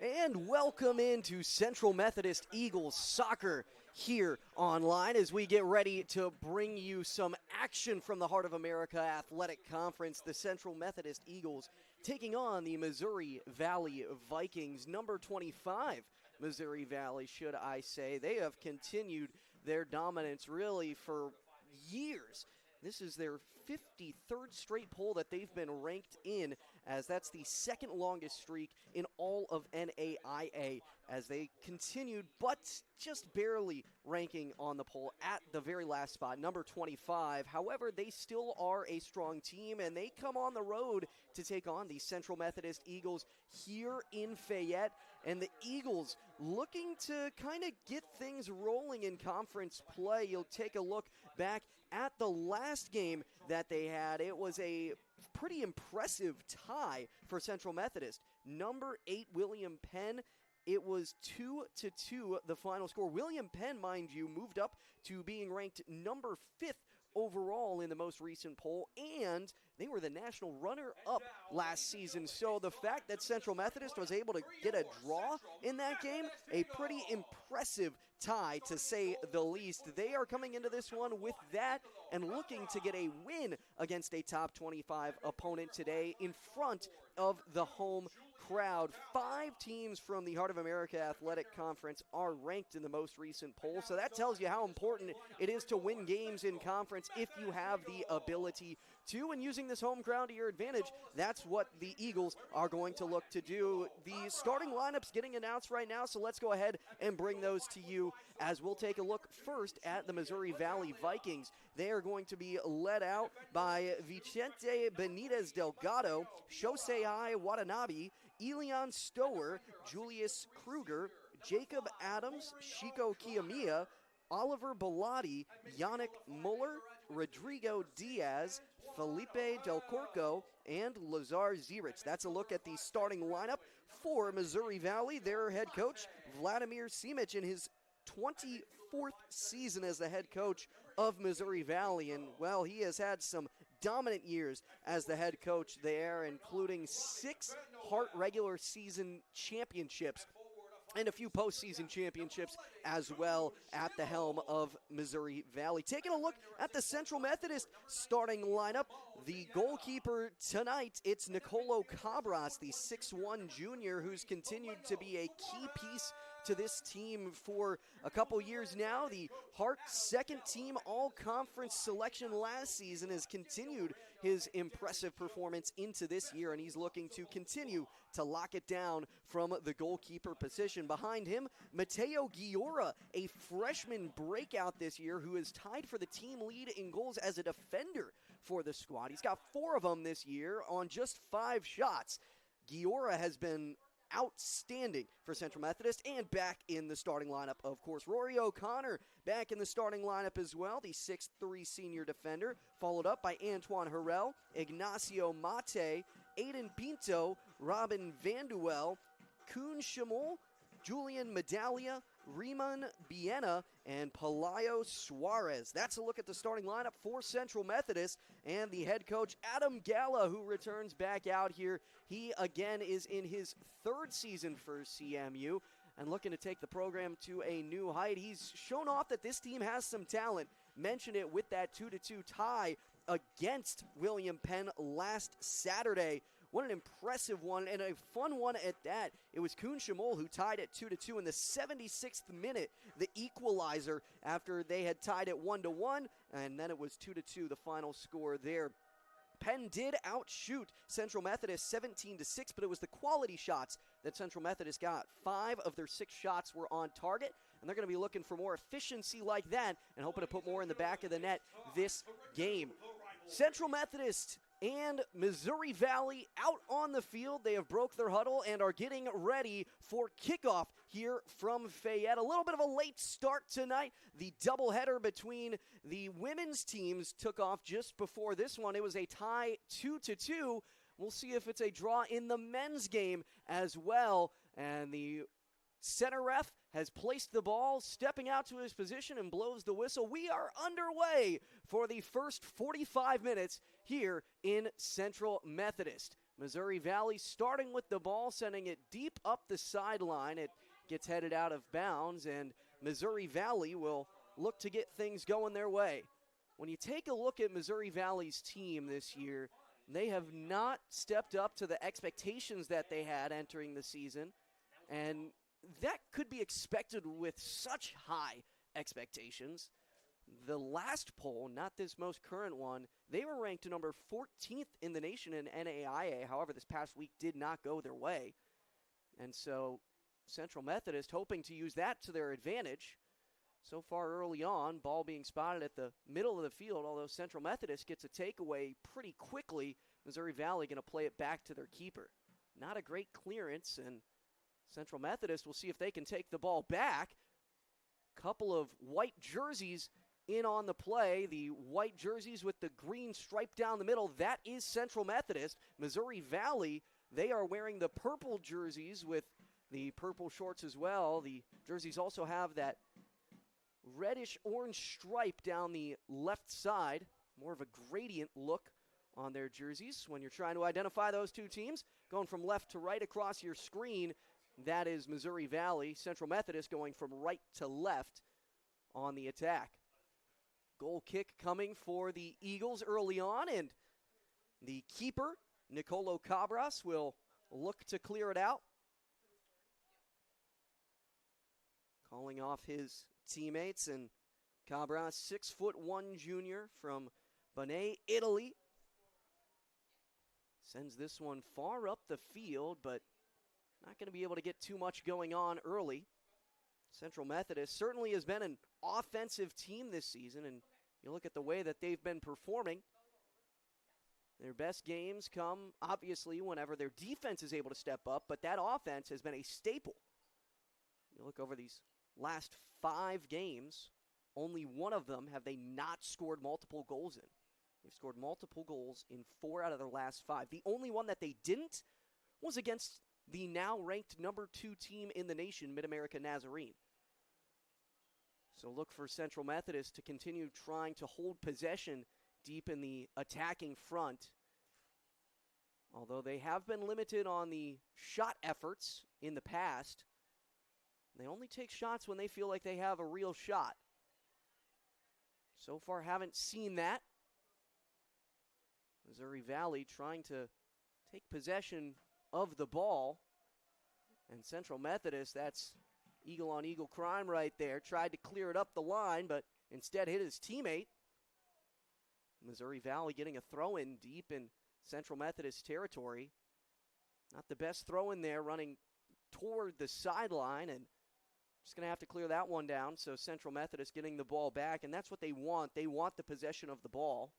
And welcome into Central Methodist Eagles soccer here online as we get ready to bring you some action from the Heart of America Athletic Conference. The Central Methodist Eagles taking on the Missouri Valley Vikings. Number 25, Missouri Valley, should I say. They have continued their dominance really for years. This is their 53rd straight poll that they've been ranked in, as that's the second longest streak in all of NAIA, as they continued, but just barely ranking on the poll at the very last spot, number 25. However, they still are a strong team, and they come on the road to take on the Central Methodist Eagles here in Fayette. And the Eagles looking to kind of get things rolling in conference play. You'll take a look back at the last game that they had. It was a pretty impressive tie for Central Methodist. Number 8, William Penn. It was 2-2, the final score. William Penn, mind you, moved up to being ranked number 5th overall in the most recent poll, and they were the national runner-up last season. So the fact that Central Methodist was able to get a draw in that game, a pretty impressive tie to say the least. They are coming into this one with that and looking to get a win against a top 25 opponent today in front of the home crowd. 5 teams from the Heart of America Athletic Conference are ranked in the most recent poll, so that tells you how important it is to win games in conference if you have the ability to, and using this home crowd to your advantage, that's what the Eagles are going to look to do. The starting lineup's getting announced right now, so let's go ahead and bring those to you as we'll take a look first at the Missouri Valley Vikings. They are going to be led out by Vicente Benitez Delgado, Shosei Watanabe, Elion Stower, Julius Kruger, Jacob Adams, Shiko Kiyomiya, Oliver Bellotti, Yannick Muller, Rodrigo Diaz, Felipe Del Corco, and Lazar Zierich. That's a look at the starting lineup for Missouri Valley. Their head coach, Vladimir Simic, in his 24th season as the head coach of Missouri Valley. And, well, he has had some dominant years as the head coach there, including 6 Hart regular season championships and a few postseason championships as well at the helm of Missouri Valley. Taking a look at the Central Methodist starting lineup, the goalkeeper tonight, it's Nicolo Cabras, the 6'1 junior, who's continued to be a key piece to this team for a couple years now. The Hart second team all-conference selection last season has continued his impressive performance into this year, and he's looking to continue to lock it down from the goalkeeper position. Behind him, Mateo Giora, a freshman breakout this year who is tied for the team lead in goals as a defender for the squad. He's got 4 of them this year on just 5 shots. Giora has been outstanding for Central Methodist and back in the starting lineup, of course. Rory O'Connor back in the starting lineup as well, the 6'3 senior defender, followed up by Antoine Harrell, Ignacio Mate, Aiden Pinto, Robin Vanduel, Kuhn Schimmel, Julian Medaglia, Riemann Biena, and Pelayo Suarez. That's a look at the starting lineup for Central Methodist, and the head coach, Adam Galla, who returns back out here. He, again, is in his 3rd season for CMU and looking to take the program to a new height. He's shown off that this team has some talent. Mentioned it with that 2-2 tie against William Penn last Saturday. What an impressive one, and a fun one at that. It was Kuhn Schimmel who tied at 2-2 in the 76th minute, the equalizer, after they had tied at 1-1, and then it was 2-2, the final score there. Penn did outshoot Central Methodist 17-6, but it was the quality shots that Central Methodist got. 5 of their 6 shots were on target, and they're going to be looking for more efficiency like that and hoping to put more in the back of the net this game. Central Methodist and Missouri Valley out on the field. They have broke their huddle and are getting ready for kickoff here from Fayette. A little bit of a late start tonight. The doubleheader between the women's teams took off just before this one. It was a tie 2-2. We'll see if it's a draw in the men's game as well. And the center ref has placed the ball, stepping out to his position, and blows the whistle. We are underway for the first 45 minutes here in Central Methodist. Missouri Valley starting with the ball, sending it deep up the sideline. It gets headed out of bounds, and Missouri Valley will look to get things going their way. When you take a look at Missouri Valley's team this year, they have not stepped up to the expectations that they had entering the season, and that could be expected with such high expectations. The last poll, not this most current one, they were ranked number 14th in the nation in NAIA. However, this past week did not go their way. And so Central Methodist hoping to use that to their advantage. So far early on, ball being spotted at the middle of the field, although Central Methodist gets a takeaway pretty quickly. Missouri Valley going to play it back to their keeper. Not a great clearance, and Central Methodist will see if they can take the ball back. Couple of white jerseys in on the play. The white jerseys with the green stripe down the middle, that is Central Methodist. Missouri Valley, they are wearing the purple jerseys with the purple shorts as well. The jerseys also have that reddish-orange stripe down the left side, more of a gradient look on their jerseys when you're trying to identify those two teams. Going from left to right across your screen, that is Missouri Valley. Central Methodist going from right to left on the attack. Goal kick coming for the Eagles early on, and the keeper, Nicolo Cabras, will look to clear it out. Calling off his teammates, and Cabras, 6'1" junior from Bonnet, Italy. Sends this one far up the field, but not going to be able to get too much going on early. Central Methodist certainly has been an offensive team this season, and you look at the way that they've been performing. Their best games come, obviously, whenever their defense is able to step up, but that offense has been a staple. You look over these last 5 games, only one of them have they not scored multiple goals in. They've scored multiple goals in 4 out of their last 5. The only one that they didn't was against the now ranked number 2 team in the nation, Mid-America Nazarene. So look for Central Methodist to continue trying to hold possession deep in the attacking front. Although they have been limited on the shot efforts in the past, they only take shots when they feel like they have a real shot. So far haven't seen that. Missouri Valley trying to take possession of the ball. And Central Methodist, that's eagle-on-eagle crime right there. Tried to clear it up the line, but instead hit his teammate. Missouri Valley getting a throw-in deep in Central Methodist territory. Not the best throw-in there, running toward the sideline, and just going to have to clear that one down. So Central Methodist getting the ball back, and that's what they want. They want the possession of the ball.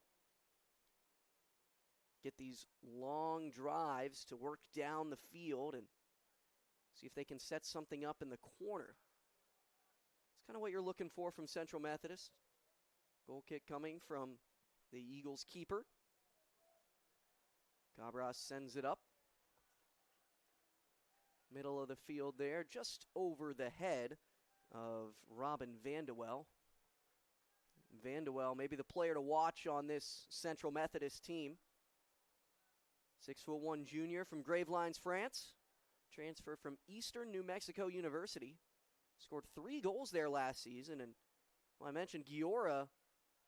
Get these long drives to work down the field and see if they can set something up in the corner. It's kind of what you're looking for from Central Methodist. Goal kick coming from the Eagles keeper. Cabras sends it up. Middle of the field there, just over the head of Robin Vandewell. Vandewell, maybe the player to watch on this Central Methodist team. 6'1" junior from Gravelines, France. Transfer from Eastern New Mexico University. Scored 3 goals there last season. And well, I mentioned Giora,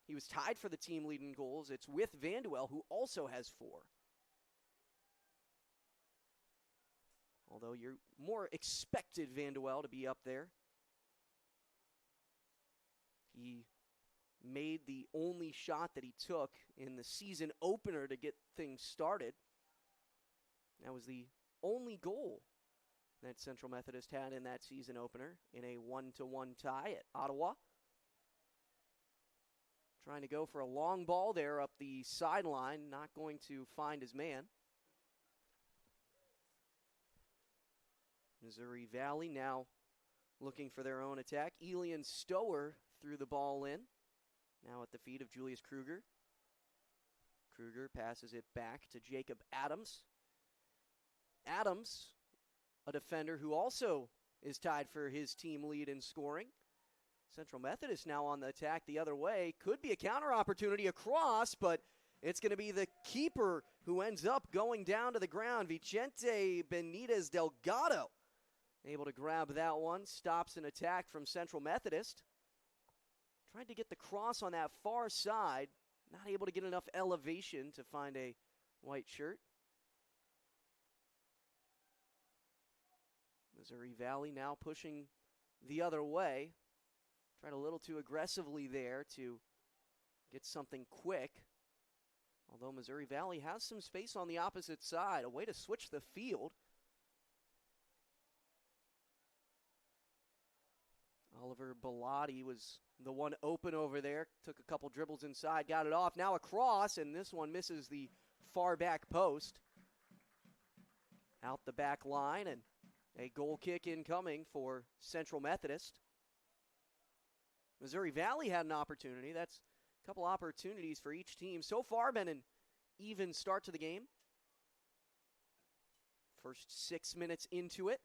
he was tied for the team leading goals. It's with Vandewell, who also has 4. Although you're more expected Vandewell to be up there. He made the only shot that he took in the season opener to get things started. That was the only goal that Central Methodist had in that season opener in a 1-1 tie at Ottawa. Trying to go for a long ball there up the sideline, not going to find his man. Missouri Valley now looking for their own attack. Elian Stower threw the ball in. Now at the feet of Julius Kruger. Kruger passes it back to Jacob Adams. Adams, a defender who also is tied for his team lead in scoring. Central Methodist now on the attack the other way. Could be a counter opportunity across, but It's going to be the keeper who ends up going down to the ground. Vicente Benitez Delgado able to grab that one. Stops an attack from Central Methodist. Tried to get the cross on that far side. Not able to get enough elevation to find a white shirt. Missouri Valley now pushing the other way. Tried a little too aggressively there to get something quick. Although Missouri Valley has some space on the opposite side. A way to switch the field. Oliver Bellotti was the one open over there. Took a couple dribbles inside, got it off. Now a cross, and this one misses the far back post. Out the back line, and a goal kick incoming for Central Methodist. Missouri Valley had an opportunity. That's a couple opportunities for each team. So far, been an even start to the game. First 6 minutes into it.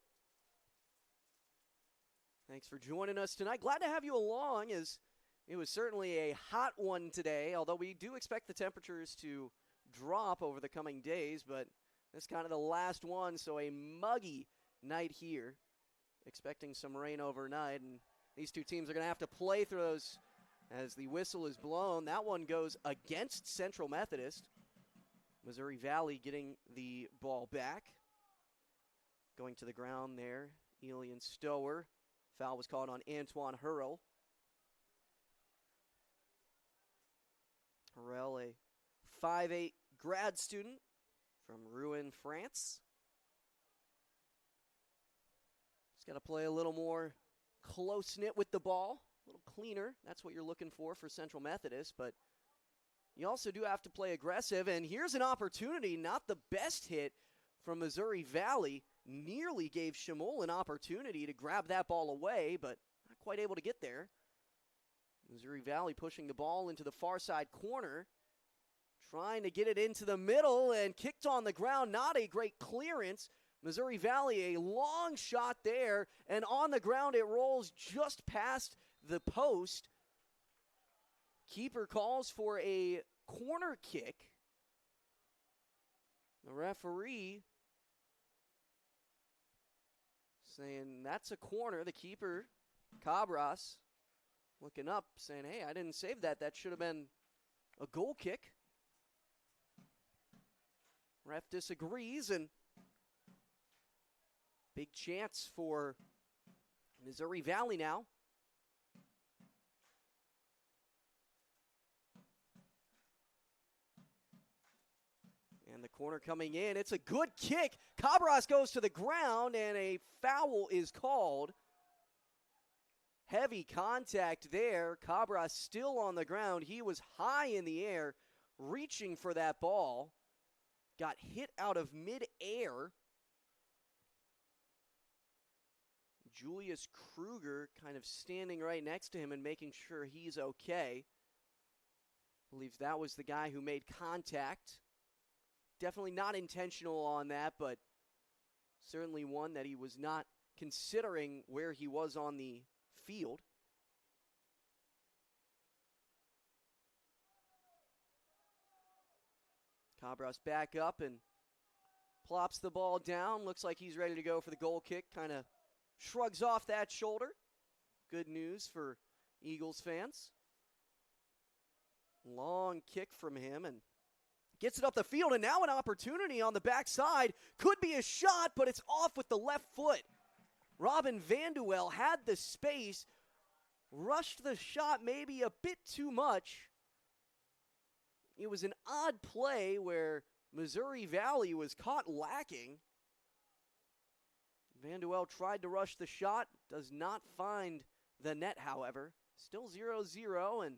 Thanks for joining us tonight. Glad to have you along, as it was certainly a hot one today, although we do expect the temperatures to drop over the coming days, but this is kind of the last one, so a muggy night here. Expecting some rain overnight, and these two teams are going to have to play through those as the whistle is blown. That one goes against Central Methodist. Missouri Valley getting the ball back. Going to the ground there, Elian Stower. Foul was called on Antoine Hurrell. Hurrell, a 5'8" grad student from Rouen, France. Just got to play a little more close-knit with the ball, a little cleaner. That's what you're looking for Central Methodist, but you also do have to play aggressive, and here's an opportunity, not the best hit from Missouri Valley. Nearly gave Shamol an opportunity to grab that ball away, but not quite able to get there. Missouri Valley pushing the ball into the far side corner, trying to get it into the middle, and kicked on the ground. Not a great clearance. Missouri Valley, a long shot there, and on the ground it rolls just past the post. Keeper calls for a corner kick. The referee saying that's a corner. The keeper, Cabras, looking up, saying, hey, I didn't save that. That should have been a goal kick. Ref disagrees, and big chance for Missouri Valley now. And the corner coming in. It's a good kick. Cabras goes to the ground, and a foul is called. Heavy contact there. Cabras still on the ground. He was high in the air, reaching for that ball. Got hit out of mid-air. Julius Kruger kind of standing right next to him and making sure he's okay. Believes that was the guy who made contact. Definitely not intentional on that, but certainly one that he was not considering where he was on the field. Cabras back up and plops the ball down. Looks like he's ready to go for the goal kick. Kind of shrugs off that shoulder. Good news for Eagles fans. Long kick from him, and gets it up the field, and now an opportunity on the backside. Could be a shot, but it's off with the left foot. Robin Vanduel had the space, rushed the shot maybe a bit too much. It was an odd play where Missouri Valley was caught lacking. Vanduel tried to rush the shot, does not find the net, however. Still 0-0, and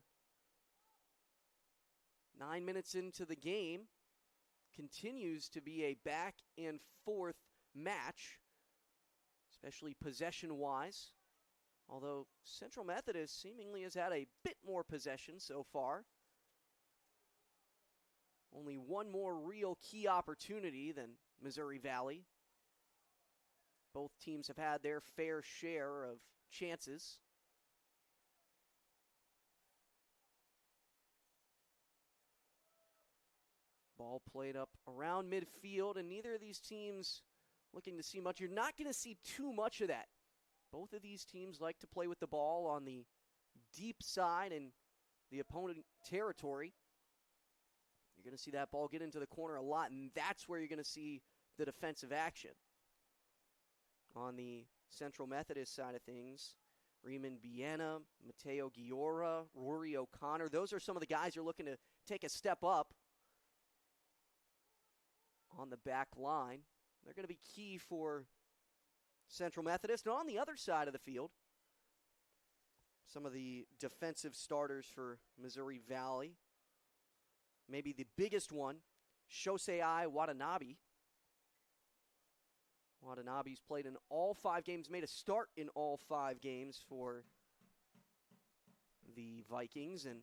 9 minutes into the game, continues to be a back and forth match, especially possession-wise. Although Central Methodist seemingly has had a bit more possession so far. Only one more real key opportunity than Missouri Valley. Both teams have had their fair share of chances. Ball played up around midfield, and neither of these teams looking to see much. You're not going to see too much of that. Both of these teams like to play with the ball on the deep side in the opponent territory. You're going to see that ball get into the corner a lot, and that's where you're going to see the defensive action. On the Central Methodist side of things, Riemann Biena, Mateo Giora, Rory O'Connor, those are some of the guys you're looking to take a step up on the back line. They're going to be key for Central Methodist. And on the other side of the field, some of the defensive starters for Missouri Valley. Maybe the biggest one, Shosei Watanabe. Watanabe's played in all 5 games, made a start in all 5 games for the Vikings. And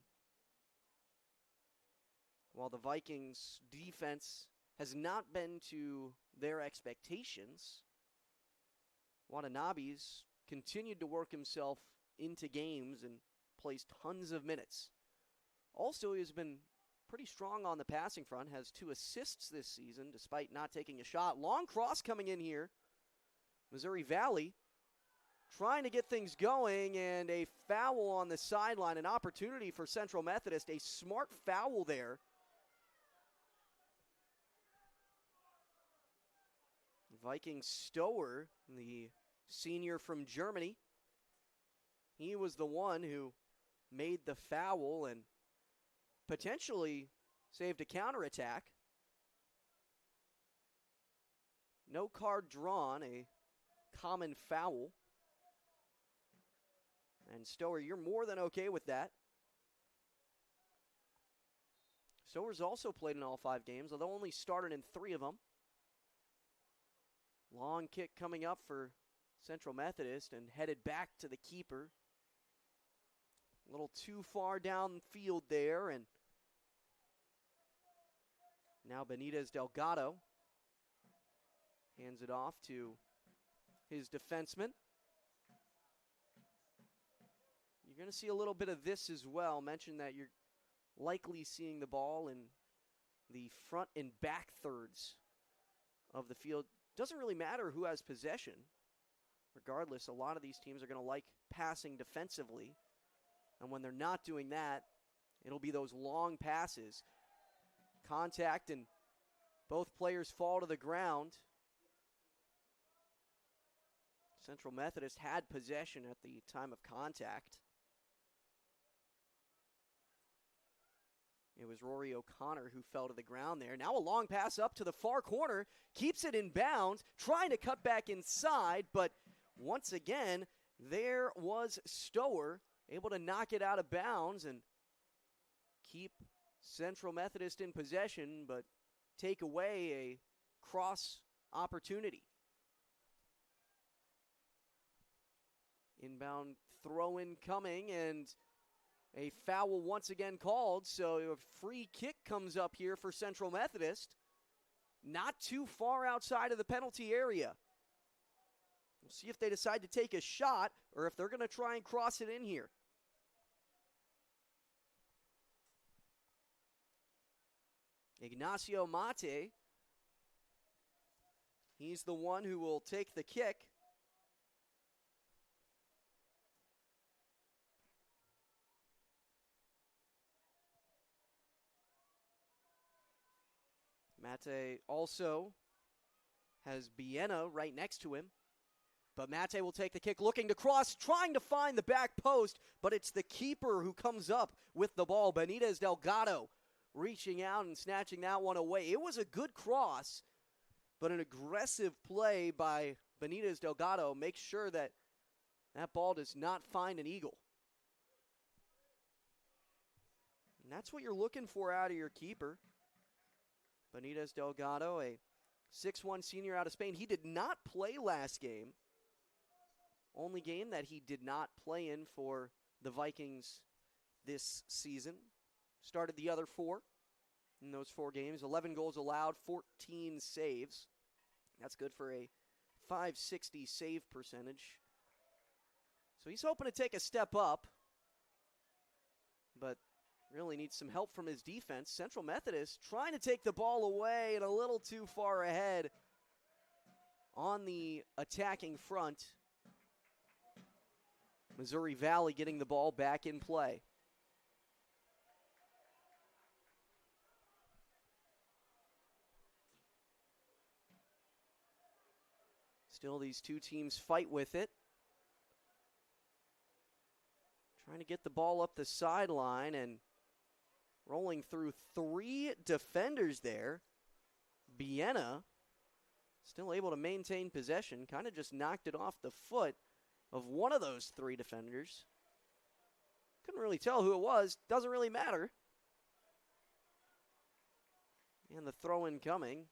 while the Vikings' defense has not been to their expectations, Watanabe's continued to work himself into games and plays tons of minutes. Also, he has been pretty strong on the passing front, has 2 assists this season despite not taking a shot. Long cross coming in here. Missouri Valley trying to get things going, and a foul on the sideline, an opportunity for Central Methodist, a smart foul there. Viking Stower, the senior from Germany, he was the one who made the foul and potentially saved a counterattack. No card drawn, a common foul. And Stower, you're more than okay with that. Stower's also played in all 5 games, although only started in 3 of them. Long kick coming up for Central Methodist and headed back to the keeper. A little too far downfield there, and now Benitez Delgado hands it off to his defenseman. You're going to see a little bit of this as well. Mentioned that you're likely seeing the ball in the front and back thirds of the field. Doesn't really matter who has possession. Regardless, a lot of these teams are going to like passing defensively. And when they're not doing that, it'll be those long passes. Contact, and both players fall to the ground. Central Methodist had possession at the time of contact. It was Rory O'Connor who fell to the ground there. Now a long pass up to the far corner, keeps it in bounds, trying to cut back inside, but once again, there was Stower able to knock it out of bounds and keep Central Methodist in possession, but take away a cross opportunity. Inbound throw-in coming, and a foul once again called, so a free kick comes up here for Central Methodist. Not too far outside of the penalty area. We'll see if they decide to take a shot or if they're going to try and cross it in here. Ignacio Mate, he's the one who will take the kick. Mate also has Biena right next to him. But Mate will take the kick, looking to cross, trying to find the back post, but it's the keeper who comes up with the ball. Benitez Delgado reaching out and snatching that one away. It was a good cross, but an aggressive play by Benitez Delgado makes sure that that ball does not find an eagle. And that's what you're looking for out of your keeper. Benitez Delgado, a 6'1" senior out of Spain. He did not play last game. Only game that he did not play in for the Vikings this season. Started the other 4 in those 4 games. 11 goals allowed, 14 saves. That's good for a .560 save percentage. So he's hoping to take a step up. But really needs some help from his defense. Central Methodist trying to take the ball away and a little too far ahead on the attacking front. Missouri Valley getting the ball back in play. Still, these two teams fight with it. Trying to get the ball up the sideline and rolling through three defenders there. Vienna still able to maintain possession. Kind of just knocked it off the foot of one of those three defenders. Couldn't really tell who it was. Doesn't really matter. And the throw in coming.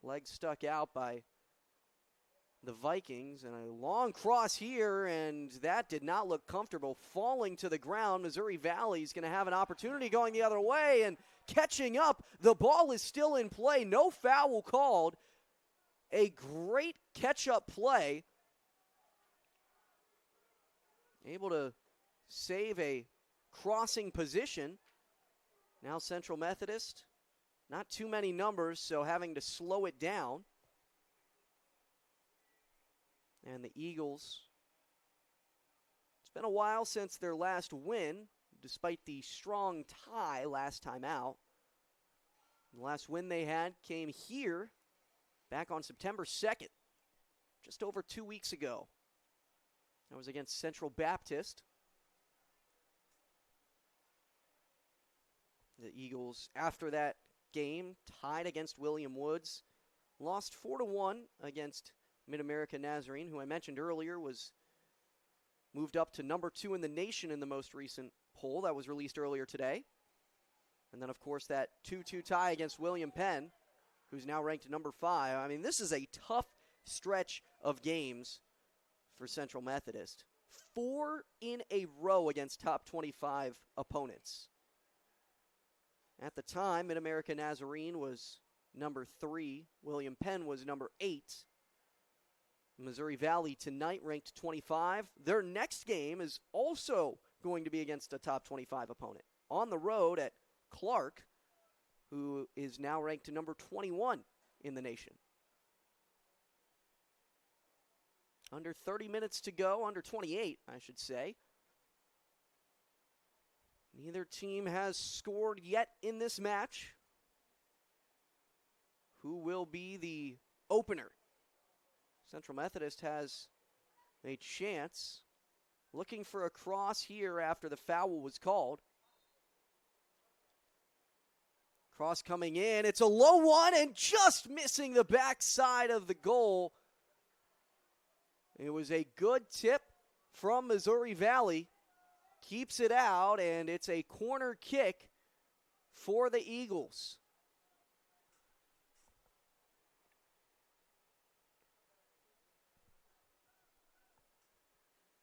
Leg stuck out by the Vikings, and a long cross here, and that did not look comfortable. Falling to the ground, Missouri Valley is going to have an opportunity going the other way, and catching up. The ball is still in play. No foul called. A great catch-up play. Able to save a crossing position. Now Central Methodist, not too many numbers, so having to slow it down. And the Eagles, it's been a while since their last win, despite the strong tie last time out. The last win they had came here back on September 2nd, just over 2 weeks ago. That was against Central Baptist. The Eagles, after that game, tied against William Woods, lost 4-1 against Mid-America Nazarene, who I mentioned earlier was moved up to number 2 in the nation in the most recent poll that was released earlier today. And then, of course, that 2-2 tie against William Penn, who's now ranked number 5. I mean, this is a tough stretch of games for Central Methodist. 4 in a row against top 25 opponents. At the time, Mid-America Nazarene was number 3. William Penn was number 8. Missouri Valley tonight ranked 25. Their next game is also going to be against a top 25 opponent. On the road at Clark, who is now ranked number 21 in the nation. Under 30 minutes to go, under 28, I should say. Neither team has scored yet in this match. Who will be the opener? Central Methodist has a chance. Looking for a cross here after the foul was called. Cross coming in. It's a low one and just missing the backside of the goal. It was a good tip from Missouri Valley. Keeps it out, and it's a corner kick for the Eagles.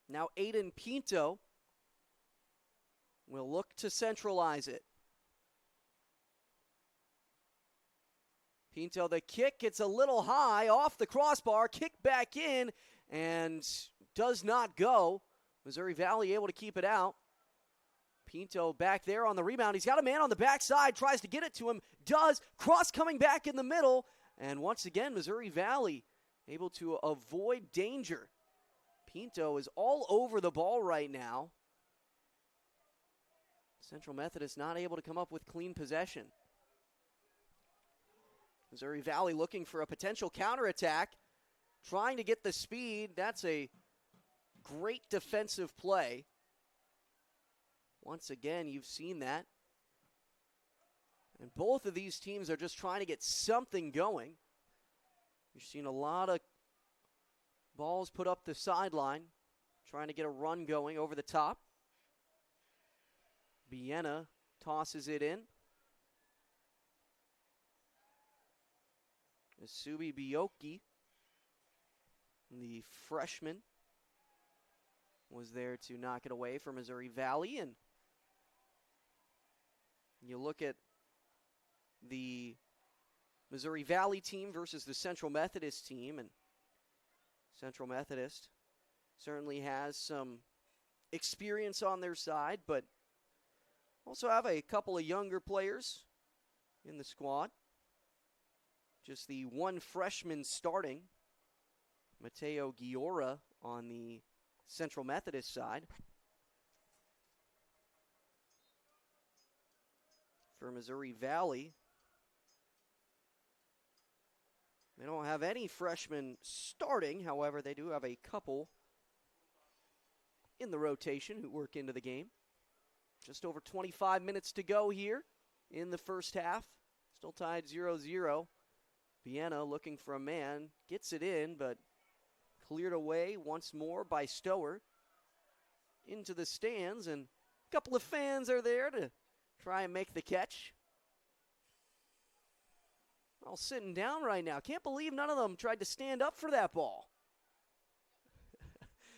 Now Aiden Pinto will look to centralize it. Pinto, the kick, gets a little high off the crossbar, kick back in, and does not go. Missouri Valley able to keep it out. Pinto back there on the rebound. He's got a man on the backside, tries to get it to him, does. Cross coming back in the middle, and once again, Missouri Valley able to avoid danger. Pinto is all over the ball right now. Central Methodist not able to come up with clean possession. Missouri Valley looking for a potential counterattack, trying to get the speed. That's a great defensive play. Once again, you've seen that. And both of these teams are just trying to get something going. You've seen a lot of balls put up the sideline, trying to get a run going over the top. Vienna tosses it in. Isubi Bioki, the freshman, was there to knock it away for Missouri Valley. And you look at the Missouri Valley team versus the Central Methodist team, and Central Methodist certainly has some experience on their side, but Also have a couple of younger players in the squad. Just the one freshman starting, Mateo Giora on the Central Methodist side. For Missouri Valley, they don't have any freshmen starting. However, they do have a couple in the rotation who work into the game. Just over 25 minutes to go here in the first half. Still tied 0-0. Vienna looking for a man. Gets it in, but cleared away once more by Stower. Into the stands, and a couple of fans are there to try and make the catch. All sitting down right now. Can't believe none of them tried to stand up for that ball.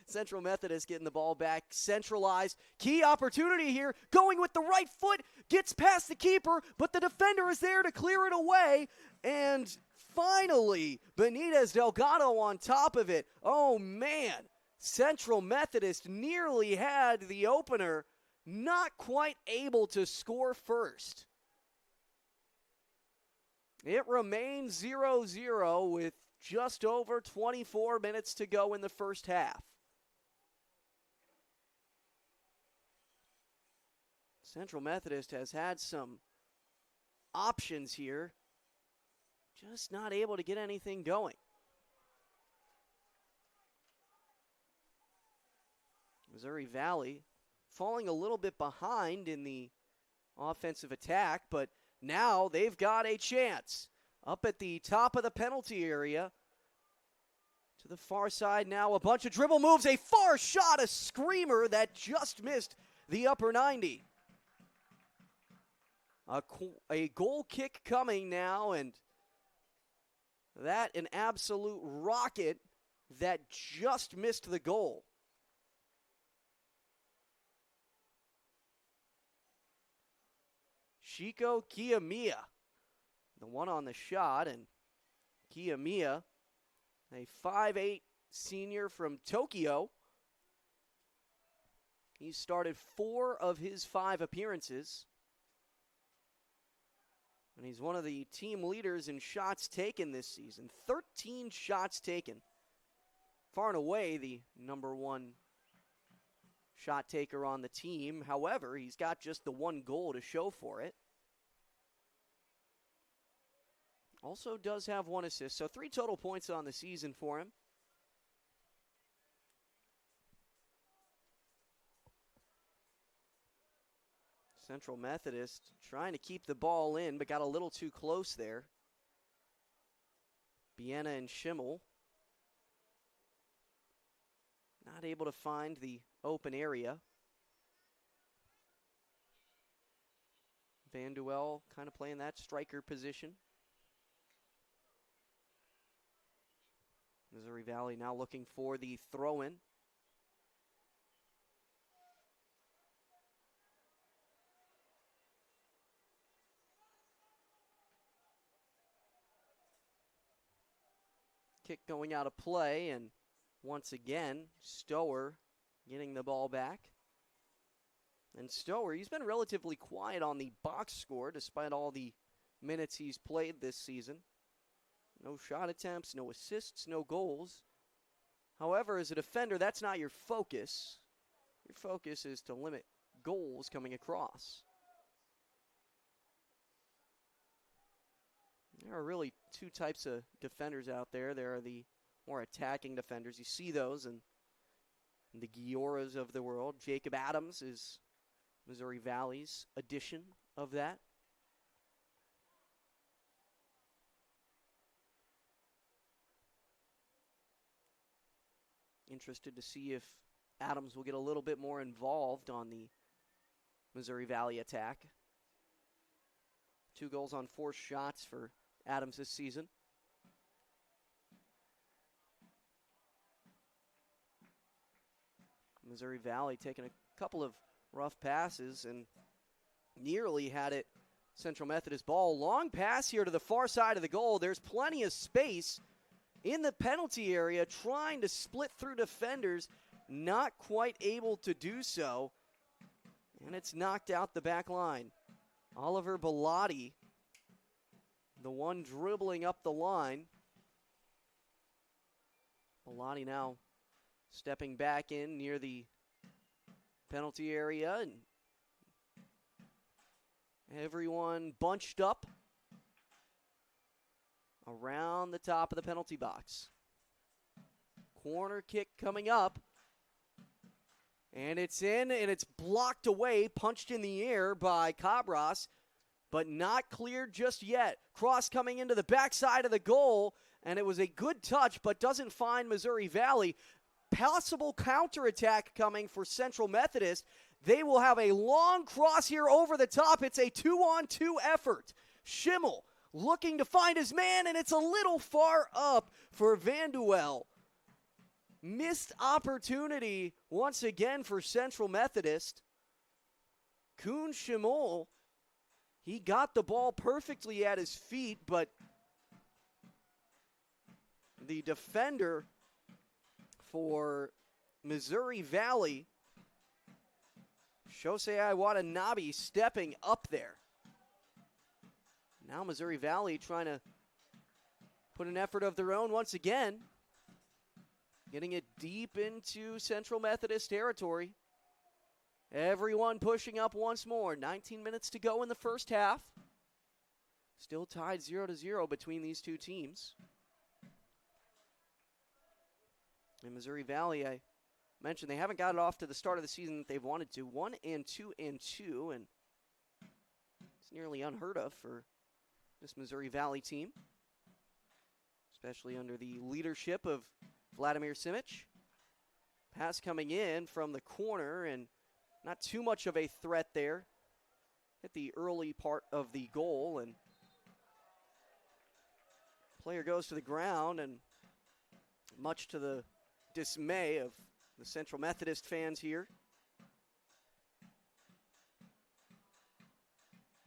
Central Methodist getting the ball back, centralized. Key opportunity here, going with the right foot, gets past the keeper, but the defender is there to clear it away. And finally, Benitez Delgado on top of it. Oh, man. Central Methodist nearly had the opener, not quite able to score first. It remains 0-0 with just over 24 minutes to go in the first half. Central Methodist has had some options here, just not able to get anything going. Missouri Valley falling a little bit behind in the offensive attack, but now they've got a chance. Up at the top of the penalty area. To the far side now, a bunch of dribble moves, a far shot, a screamer that just missed the upper 90. A goal kick coming now, and that an absolute rocket that just missed the goal. Shiko Kiyomiya, the one on the shot, and Kiyomiya, a 5'8" senior from Tokyo. He started 4 of his 5 appearances. And he's one of the team leaders in shots taken this season. 13 shots taken. Far and away the number 1 shot taker on the team. However, he's got just the 1 goal to show for it. Also does have 1 assist, so 3 total points on the season for him. Central Methodist trying to keep the ball in, but got a little too close there. Biena and Schimmel not able to find the open area. Van Duel kind of playing that striker position. Missouri Valley now looking for the throw-in. Kick going out of play, and once again, Stower getting the ball back. And Stower, he's been relatively quiet on the box score despite all the minutes he's played this season. No shot attempts, no assists, no goals. However, as a defender, that's not your focus. Your focus is to limit goals coming across. There are really 2 types of defenders out there. There are the more attacking defenders. You see those in the Gioras of the world. Jacob Adams is Missouri Valley's edition of that. Interested to see if Adams will get a little bit more involved on the Missouri Valley attack. 2 goals on 4 shots for Adams this season. Missouri Valley taking a couple of rough passes and nearly had it Central Methodist ball. Long pass here to the far side of the goal. There's plenty of space in the penalty area trying to split through defenders. Not quite able to do so. And it's knocked out the back line. Oliver Bellotti, the one dribbling up the line. Bellotti now stepping back in near the penalty area, and everyone bunched up around the top of the penalty box. Corner kick coming up. And it's in, and it's blocked away, punched in the air by Cabras, but not cleared just yet. Cross coming into the backside of the goal, and it was a good touch, but doesn't find Missouri Valley. Possible counterattack coming for Central Methodist. They will have a long cross here over the top. It's a 2-on-2 effort. Schimmel looking to find his man, and it's a little far up for Vanduel. Missed opportunity once again for Central Methodist. Kuhn Schimmel, he got the ball perfectly at his feet, but the defender for Missouri Valley, Shosei Watanabe, stepping up there. Now Missouri Valley trying to put an effort of their own once again. Getting it deep into Central Methodist territory. Everyone pushing up once more. 19 minutes to go in the first half. Still tied 0-0 between these two teams. In Missouri Valley, I mentioned they haven't got it off to the start of the season that they've wanted to. 1-2-2, and it's nearly unheard of for this Missouri Valley team, especially under the leadership of Vladimir Simic. Pass coming in from the corner, and not too much of a threat there at the early part of the goal, and player goes to the ground, and much to the dismay of the Central Methodist fans here,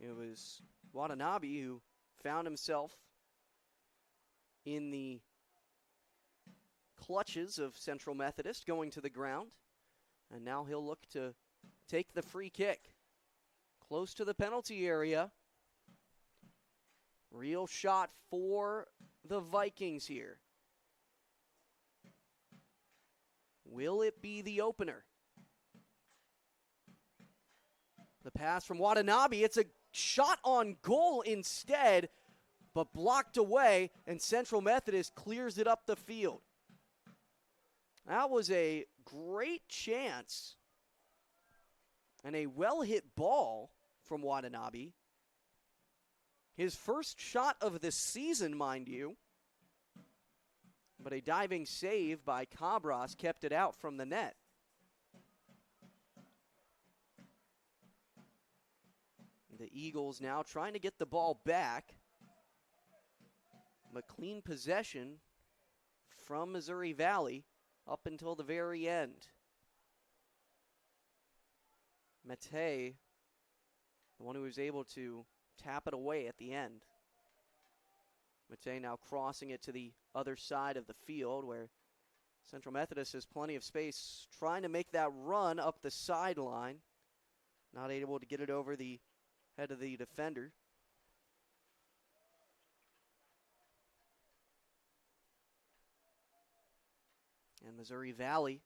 it was Watanabe who found himself in the clutches of Central Methodist, going to the ground, and now he'll look to take the free kick close to the penalty area. Real shot for the Vikings here. Will it be the opener? The pass from Watanabe, it's a shot on goal instead, but blocked away, and Central Methodist clears it up the field. That was a great chance and a well-hit ball from Watanabe. His first shot of the season, mind you. But a diving save by Cabras kept it out from the net. The Eagles now trying to get the ball back. But clean possession from Missouri Valley up until the very end. Mete, the one who was able to tap it away at the end. Mete now crossing it to the other side of the field, where Central Methodist has plenty of space, trying to make that run up the sideline. Not able to get it over the head of the defender. And Missouri Valley,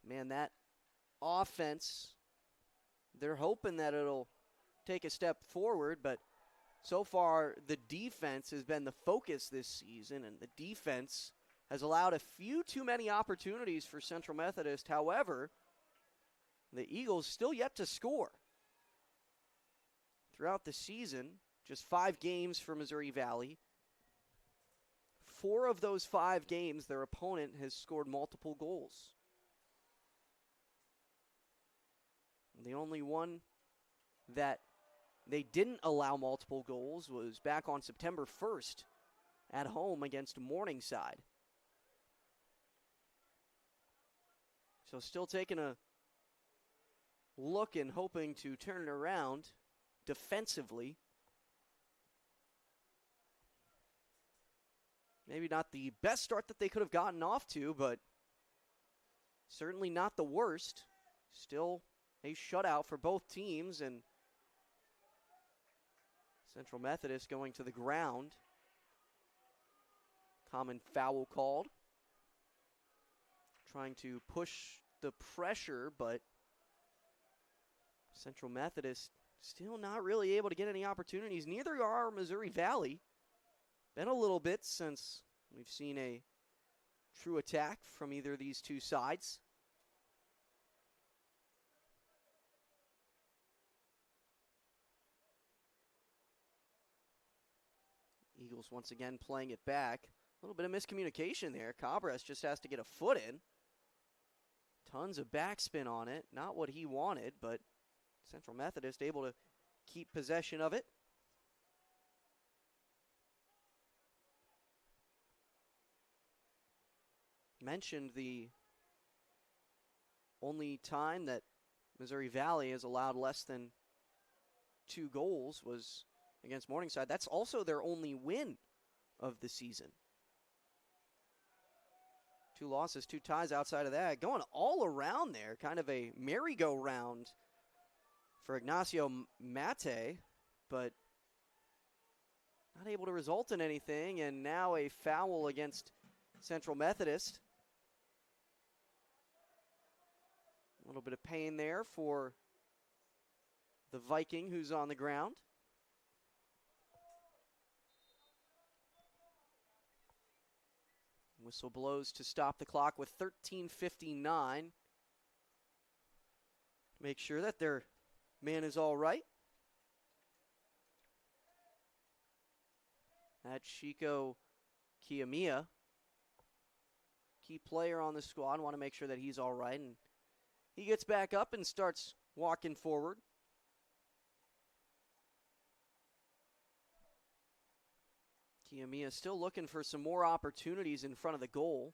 man, that offense, they're hoping that it'll take a step forward, but so far the defense has been the focus this season, and the defense has allowed a few too many opportunities for Central Methodist. However, the Eagles still yet to score. Throughout the season, just 5 games for Missouri Valley. 4 of those 5 games, their opponent has scored multiple goals. The only one that they didn't allow multiple goals was back on September 1st at home against Morningside. So still taking a look and hoping to turn it around defensively. Maybe not the best start that they could have gotten off to, but certainly not the worst. Still a shutout for both teams, and Central Methodist going to the ground. Common foul called. Trying to push the pressure, but Central Methodist still not really able to get any opportunities. Neither are Missouri Valley. Been a little bit since we've seen a true attack from either of these two sides. Eagles once again playing it back. A little bit of miscommunication there. Cabres just has to get a foot in. Tons of backspin on it. Not what he wanted, but Central Methodist able to keep possession of it. Mentioned the only time that Missouri Valley has allowed less than 2 goals was against Morningside. That's also their only win of the season. 2 losses, 2 ties outside of that. Going all around there, kind of a merry-go-round for Ignacio Mate, but not able to result in anything, and now a foul against Central Methodist. A little bit of pain there for the Viking who's on the ground. Whistle blows to stop the clock with 13:59. Make sure that their man is all right. That's Chico Kiamiya, key player on the squad. Want to make sure that he's all right, and he gets back up and starts walking forward. Kiamiya still looking for some more opportunities in front of the goal.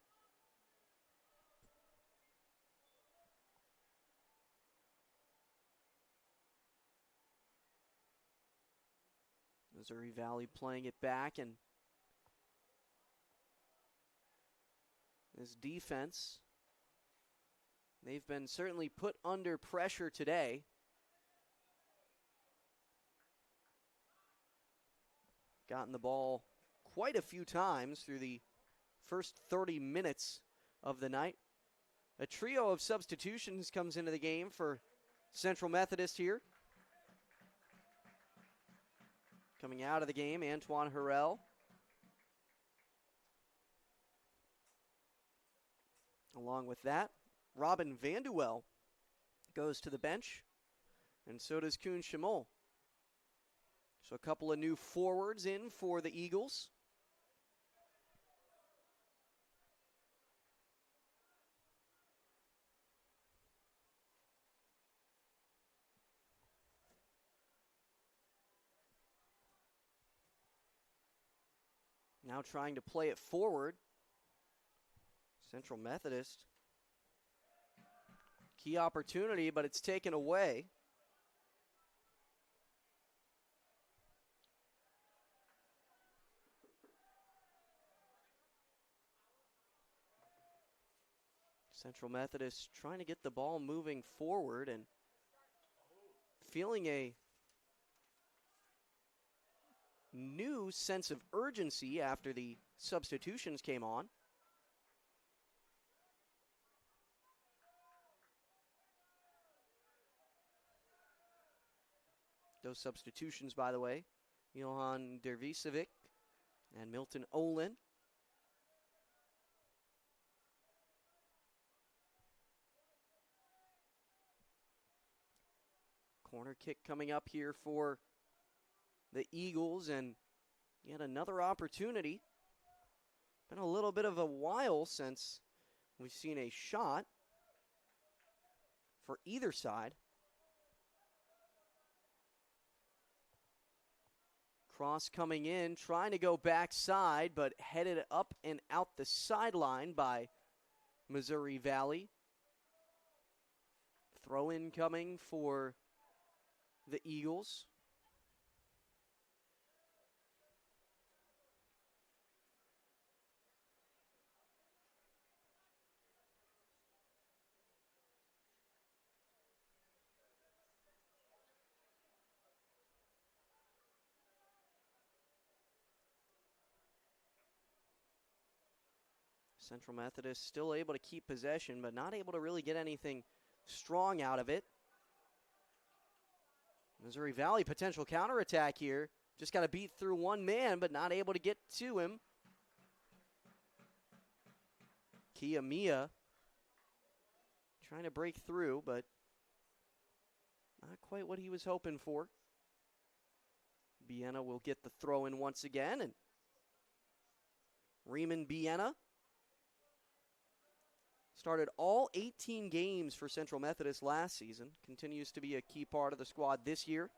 Missouri Valley playing it back, and this defense, they've been certainly put under pressure today. Gotten the ball quite a few times through the first 30 minutes of the night. A trio of substitutions comes into the game for Central Methodist here. Coming out of the game, Antoine Harrell. Along with that, Robin Vanduel goes to the bench, and so does Kuhn Chamot. So a couple of new forwards in for the Eagles. Now trying to play it forward. Central Methodist. Key opportunity, but it's taken away. Central Methodist trying to get the ball moving forward and feeling a new sense of urgency after the substitutions came on. Those substitutions, by the way, Johan Dervisevic and Milton Olin. Corner kick coming up here for the Eagles, and yet another opportunity. Been a little bit of a while since we've seen a shot for either side. Cross coming in, trying to go backside, but headed up and out the sideline by Missouri Valley. Throw in coming for the Eagles. Central Methodist still able to keep possession, but not able to really get anything strong out of it. Missouri Valley potential counterattack here. Just got to beat through one man, but not able to get to him. Kiamiya trying to break through, but not quite what he was hoping for. Biena will get the throw in once again, and Riemann Biena started all 18 games for Central Methodist last season. Continues to be a key part of the squad this year.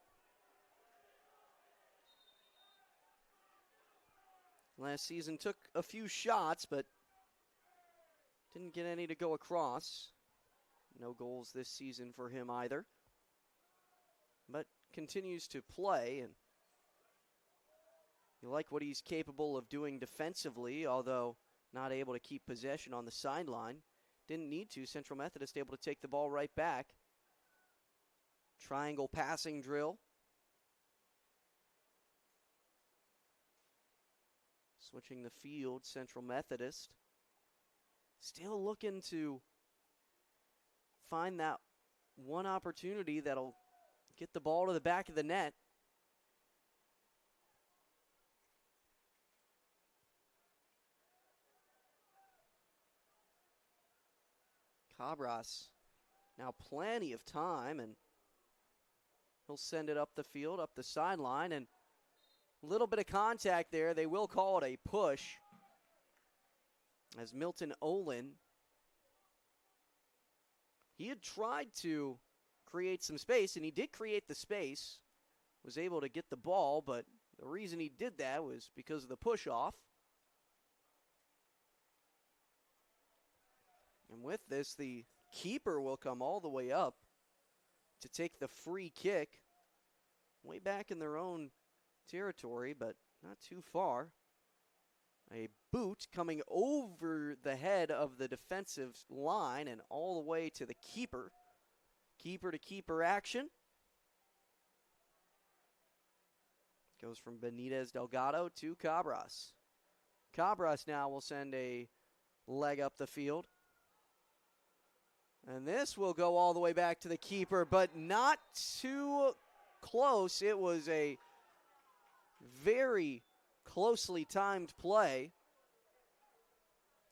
Last season took a few shots, but didn't get any to go across. No goals this season for him either. But continues to play, and you like what he's capable of doing defensively, although not able to keep possession on the sideline. Didn't need to. Central Methodist able to take the ball right back. Triangle passing drill. Switching the field, Central Methodist. Still looking to find that one opportunity that'll get the ball to the back of the net. Cabras now plenty of time, and he'll send it up the field, up the sideline, and a little bit of contact there. They will call it a push as Milton Olin, he had tried to create some space, and he did create the space, was able to get the ball, but the reason he did that was because of the push-off. And with this, the keeper will come all the way up to take the free kick way back in their own territory, but not too far. A boot coming over the head of the defensive line and all the way to the keeper. Keeper-to-keeper action. Goes from Benitez Delgado to Cabras. Cabras now will send a leg up the field. And this will go all the way back to the keeper, but not too close. It was a very closely timed play.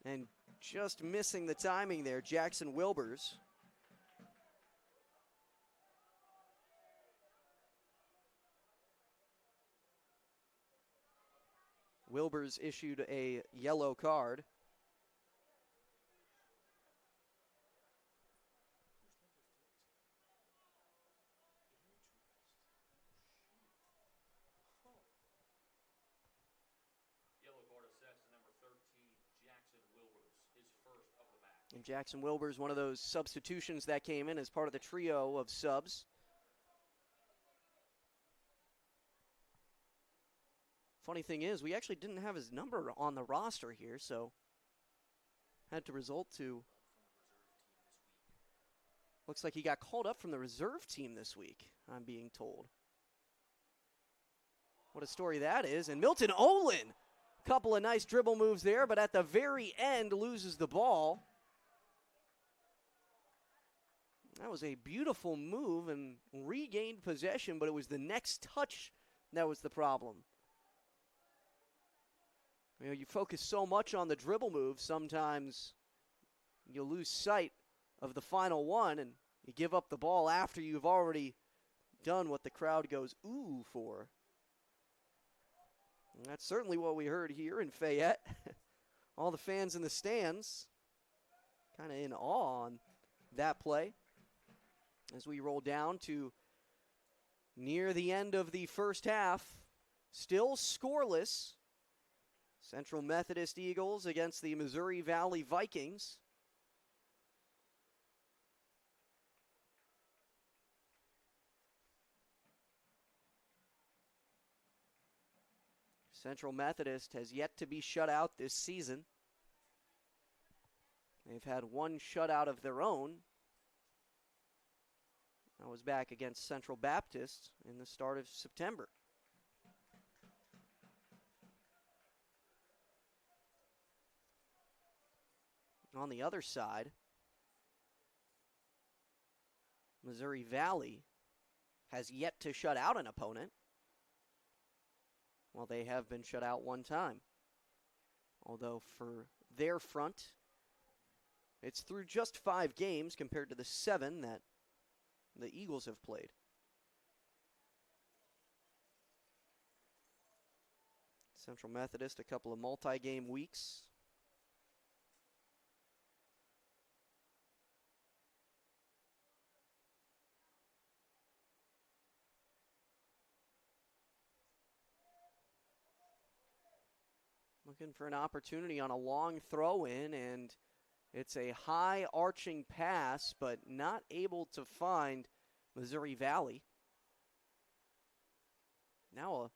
And just missing the timing there, Jackson Wilbers. Wilbers issued a yellow card. And Jackson Wilbers, one of those substitutions that came in as part of the trio of subs. Funny thing is, we actually didn't have his number on the roster here, so had to resort to. Looks like he got called up from the reserve team this week, I'm being told. What a story that is. And Milton Olin, a couple of nice dribble moves there, but at the very end loses the ball. That was a beautiful move and regained possession, but it was the next touch that was the problem. You know, you focus so much on the dribble move, sometimes you lose sight of the final one, and you give up the ball after you've already done what the crowd goes ooh for. And that's certainly what we heard here in Fayette. All the fans in the stands kind of in awe on that play. As we roll down to near the end of the first half, still scoreless. Central Methodist Eagles against the Missouri Valley Vikings. Central Methodist has yet to be shut out this season. They've had one shutout of their own. That was back against Central Baptist in the start of September. On the other side, Missouri Valley has yet to shut out an opponent. Well, they have been shut out one time. Although for their front, it's through just 5 games compared to the 7 that the Eagles have played. Central Methodist, a couple of multi-game weeks. Looking for an opportunity on a long throw-in, and it's a high arching pass, but not able to find Missouri Valley. Now a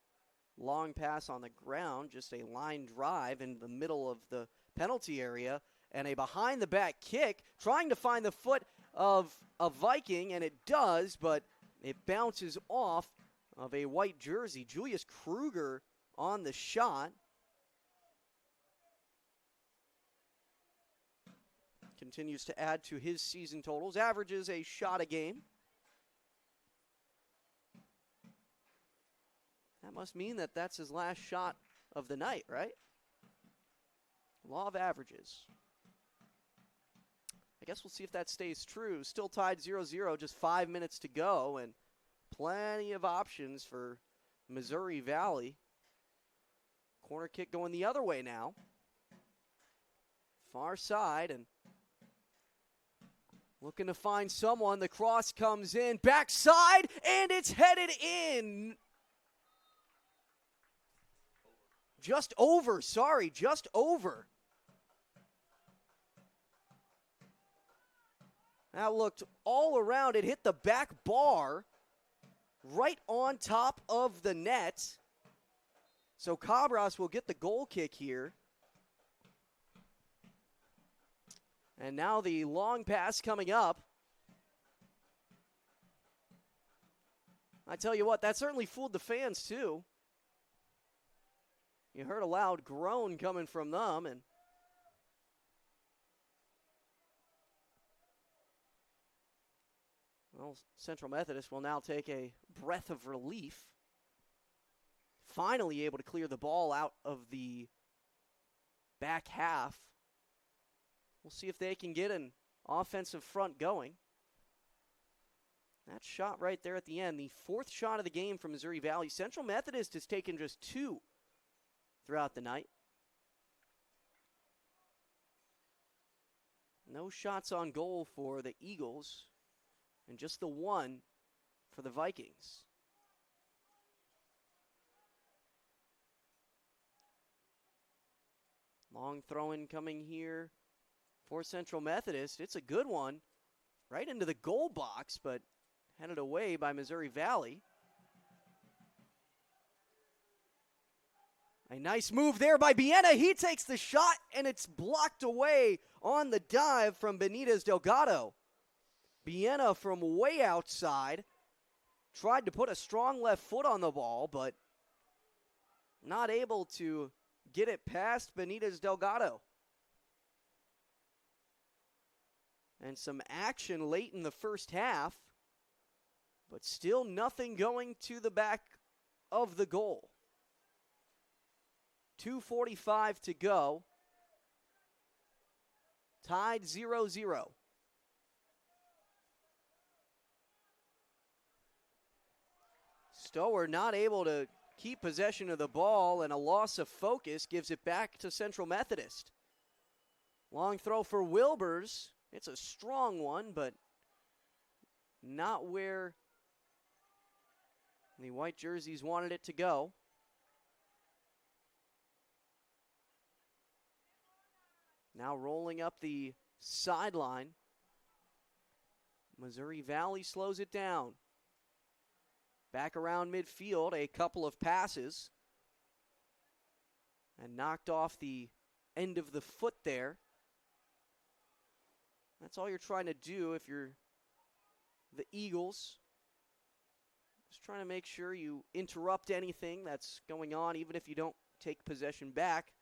long pass on the ground, just a line drive in the middle of the penalty area, and a behind-the-back kick, trying to find the foot of a Viking, and it does, but it bounces off of a white jersey. Julius Kruger on the shot. Continues to add to his season totals, averages a shot a game. That must mean that that's his last shot of the night, right? Law of averages. I guess we'll see if that stays true. Still tied 0-0, just 5 minutes to go, and plenty of options for Missouri Valley. Corner kick going the other way now. Far side, and looking to find someone. The cross comes in, backside, and it's headed in. Just over. That looked all around. It hit the back bar right on top of the net. So Cabras will get the goal kick here. And now the long pass coming up. I tell you what, that certainly fooled the fans too. You heard a loud groan coming from them, and well, Central Methodist will now take a breath of relief. Finally able to clear the ball out of the back half. We'll see if they can get an offensive front going. That shot right there at the end, the 4th shot of the game from Missouri Valley. Central Methodist has taken just 2 throughout the night. No shots on goal for the Eagles, and just the 1 for the Vikings. Long throw-in coming here for Central Methodist. It's a good one, right into the goal box, but headed away by Missouri Valley. A nice move there by Biena. He takes the shot, and it's blocked away on the dive from Benitez Delgado. Biena from way outside tried to put a strong left foot on the ball, but not able to get it past Benitez Delgado. And some action late in the first half, but still nothing going to the back of the goal. 2:45 to go. Tied 0-0. Stower not able to keep possession of the ball, and a loss of focus gives it back to Central Methodist. Long throw for Wilbers. It's a strong one, but not where the white jerseys wanted it to go. Now rolling up the sideline. Missouri Valley slows it down. Back around midfield, a couple of passes. And knocked off the end of the foot there. That's all you're trying to do if you're the Eagles. Just trying to make sure you interrupt anything that's going on, even if you don't take possession back,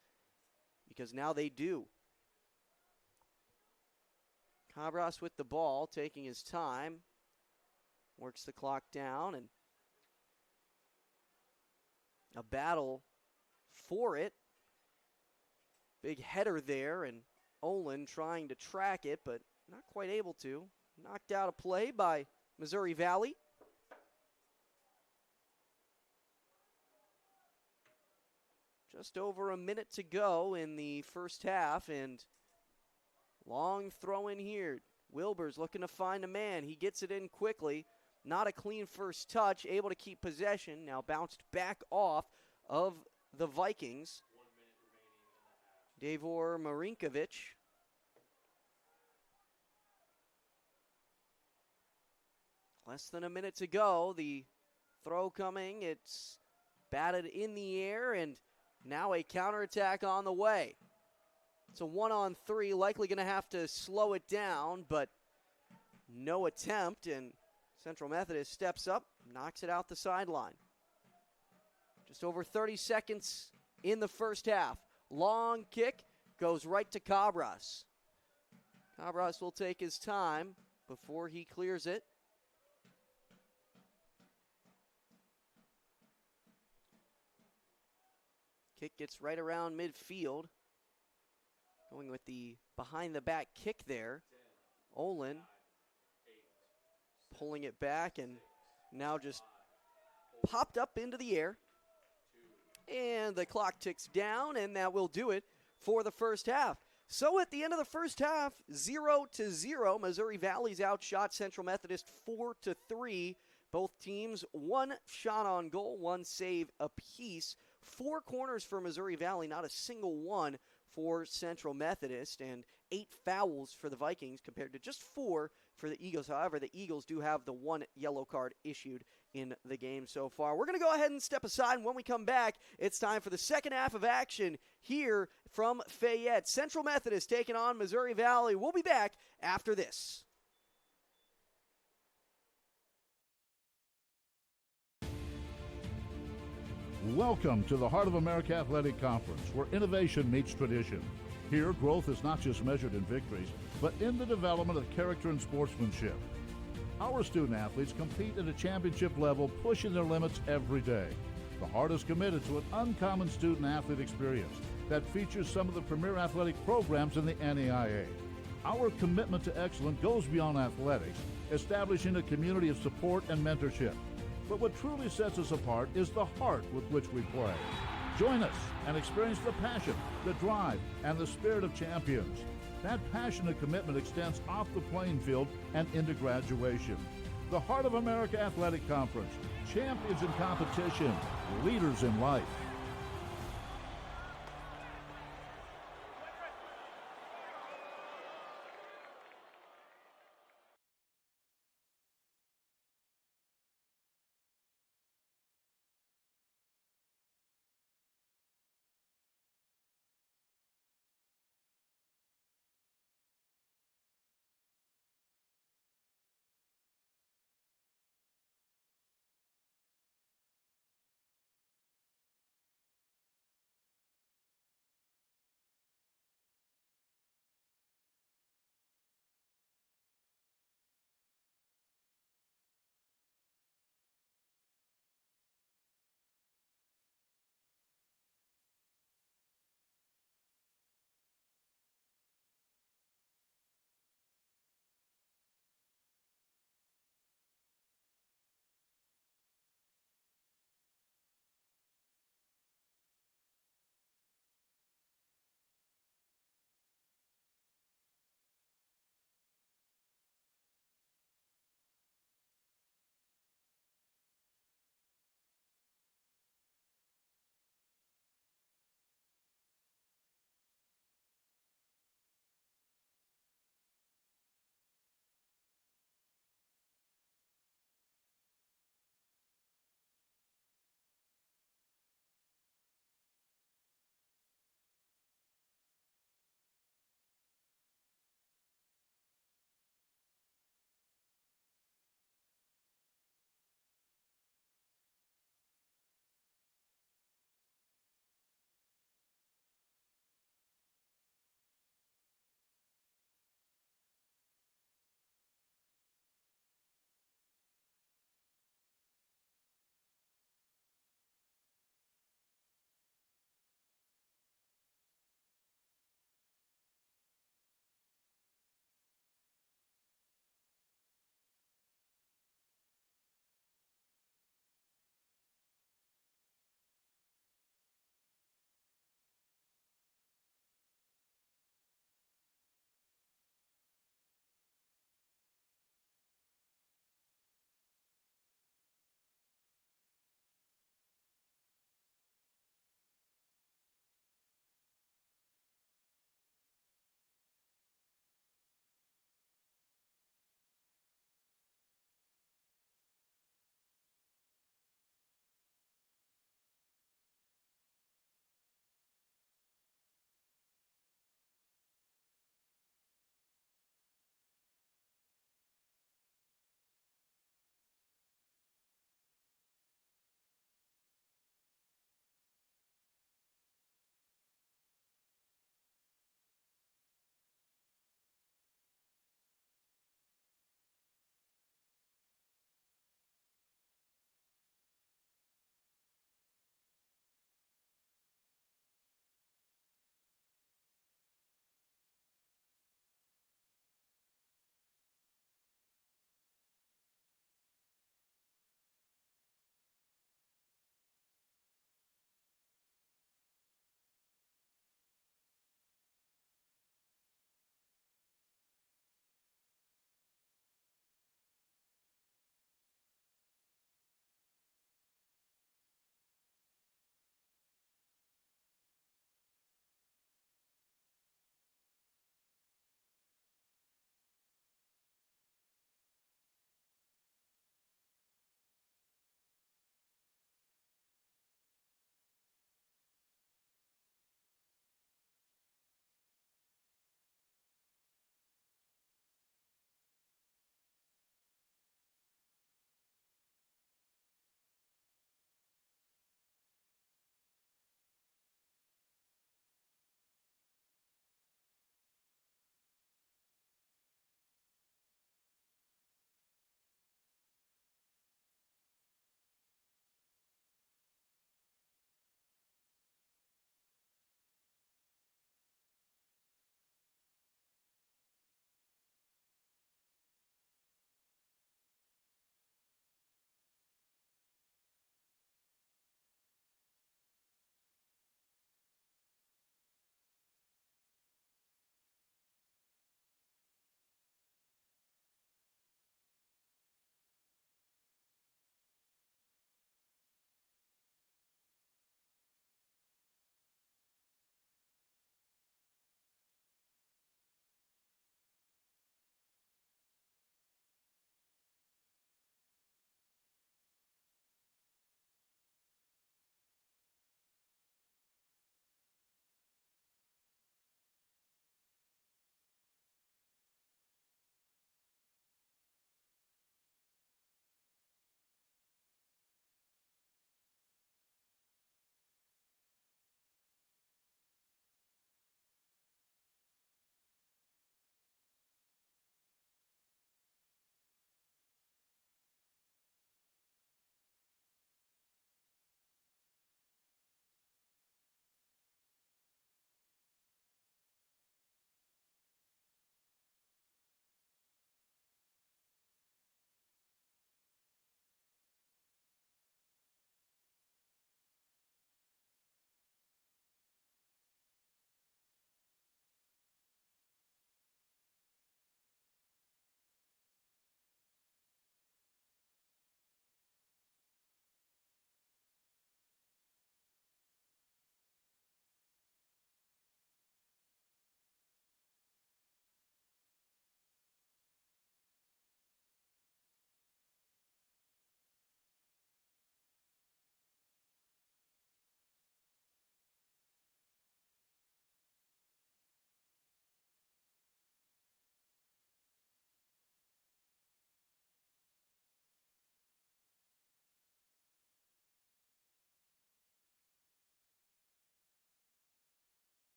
because now they do. Cabras with the ball, taking his time. Works the clock down, and a battle for it. Big header there, and Olin trying to track it, but not quite able to. Knocked out a play by Missouri Valley. Just over a minute to go in the first half, and long throw in here. Wilbur's looking to find a man. He gets it in quickly. Not a clean first touch, able to keep possession. Now bounced back off of the Vikings. Davor Marinkovic. Less than a minute to go. The throw coming. It's batted in the air, and now a counterattack on the way. It's a 1-on-3, likely going to have to slow it down, but no attempt, and Central Methodist steps up, knocks it out the sideline. Just over 30 seconds in the first half. Long kick goes right to Cabras. Cabras will take his time before he clears it. Kick gets right around midfield. Going with the behind-the-back kick there. Olin pulling it back and now just popped up into the air. And the clock ticks down, and that will do it for the first half. So at the end of the first half, 0-0. Missouri Valley's outshot Central Methodist 4-3. Both teams, one shot on goal, one save apiece. 4 corners for Missouri Valley, not a single one for Central Methodist, and 8 fouls for the Vikings compared to just 4 for the Eagles. However, the Eagles do have the 1 yellow card issued in the game so far. We're going to go ahead and step aside, and when we come back, it's time for the second half of action here from Fayette. Central Methodist taking on Missouri Valley. We'll be back after this. Welcome to the Heart of America Athletic Conference, where innovation meets tradition. Here, growth is not just measured in victories, but in the development of character and sportsmanship. Our student athletes compete at a championship level, pushing their limits every day. The Heart is committed to an uncommon student athlete experience that features some of the premier athletic programs in the NAIA. Our commitment to excellence goes beyond athletics, establishing a community of support and mentorship. But what truly sets us apart is the heart with which we play. Join us and experience the passion, the drive, and the spirit of champions. That passion and commitment extends off the playing field and into graduation. The Heart of America Athletic Conference, champions in competition, leaders in life.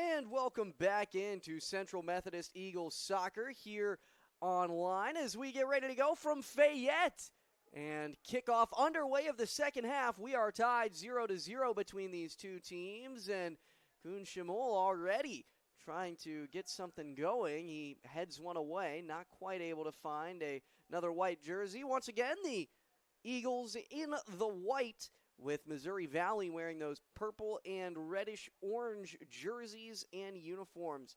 And welcome back into Central Methodist Eagles soccer here online as we get ready to go from Fayette. And kickoff underway of the second half. We are tied 0-0 between these two teams, and Kun Shimol already trying to get something going. He heads one away, not quite able to find another white jersey. Once again, the Eagles in the white, with Missouri Valley wearing those purple and reddish-orange jerseys and uniforms.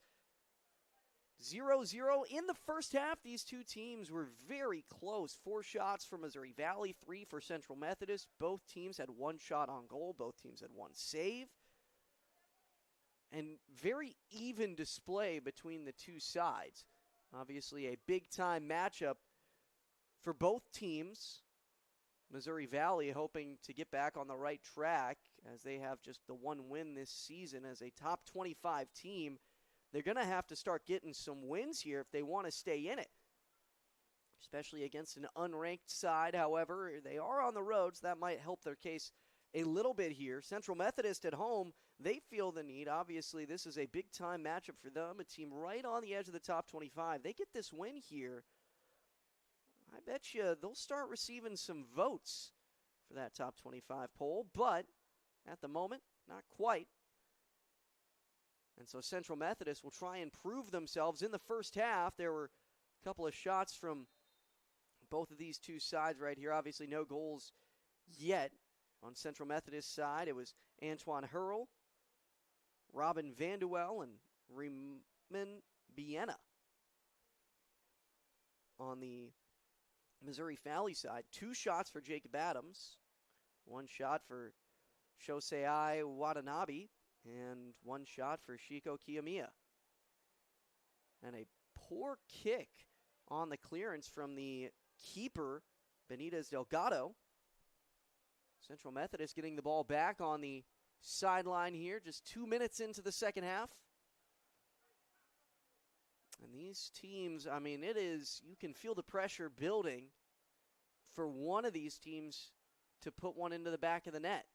0-0 in the first half. These two teams were very close. 4 shots for Missouri Valley, 3 for Central Methodist. Both teams had 1 shot on goal. Both teams had 1 save. And very even display between the two sides. Obviously a big-time matchup for both teams. Missouri Valley hoping to get back on the right track as they have just the 1 win this season as a top 25 team. They're going to have to start getting some wins here if they want to stay in it, especially against an unranked side. However, they are on the road, so that might help their case a little bit here. Central Methodist at home, they feel the need. Obviously, this is a big-time matchup for them, a team right on the edge of the top 25. They get this win here, I bet you they'll start receiving some votes for that top 25 poll, but at the moment, not quite. And so Central Methodist will try and prove themselves in the first half. There were a couple of shots from both of these two sides right here. Obviously no goals yet on Central Methodist side. It was Antoine Hurl, Robin Vanduel, and Riemann Biena. On the Missouri Valley side, 2 shots for Jacob Adams, 1 shot for Shosei Watanabe, and 1 shot for Shiko Kiyomiya. And a poor kick on the clearance from the keeper, Benitez Delgado. Central Methodist getting the ball back on the sideline here, just 2 minutes into the second half. And these teams, I mean, you can feel the pressure building for one of these teams to put one into the back of the net.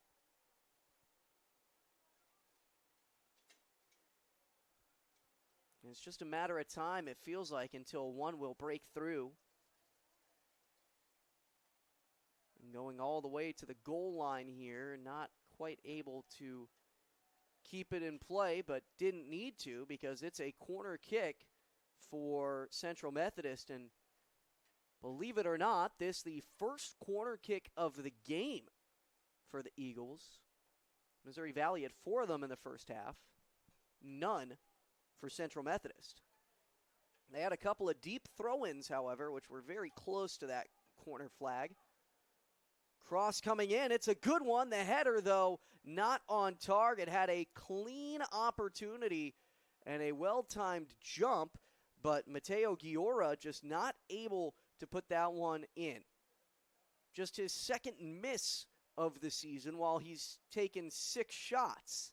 And it's just a matter of time, it feels like, until one will break through. And going all the way to the goal line here, not quite able to keep it in play, but didn't need to because it's a corner kick for Central Methodist. And believe it or not, this the first corner kick of the game for the Eagles. Missouri Valley had 4 of them in the first half. None for Central Methodist. They had a couple of deep throw-ins, however, which were very close to that corner flag. Cross coming in. It's a good one. The header, though, not on target. Had a clean opportunity and a well-timed jump, but Mateo Giora just not able to put that one in. Just his second miss of the season while he's taken 6 shots.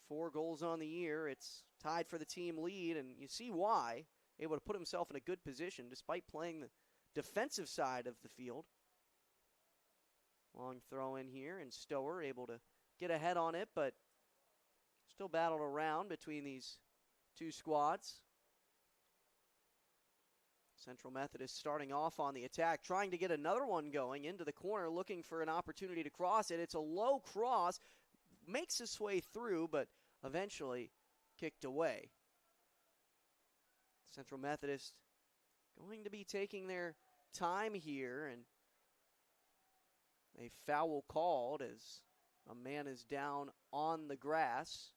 4 goals on the year. It's tied for the team lead, and you see why. Able to put himself in a good position despite playing the defensive side of the field. Long throw in here, and Stower able to get ahead on it, but still battled around between these two squads. Central Methodist starting off on the attack, trying to get another one going into the corner, looking for an opportunity to cross it. It's a low cross, makes its way through, but eventually kicked away. Central Methodist going to be taking their time here, and a foul called as a man is down on the grass.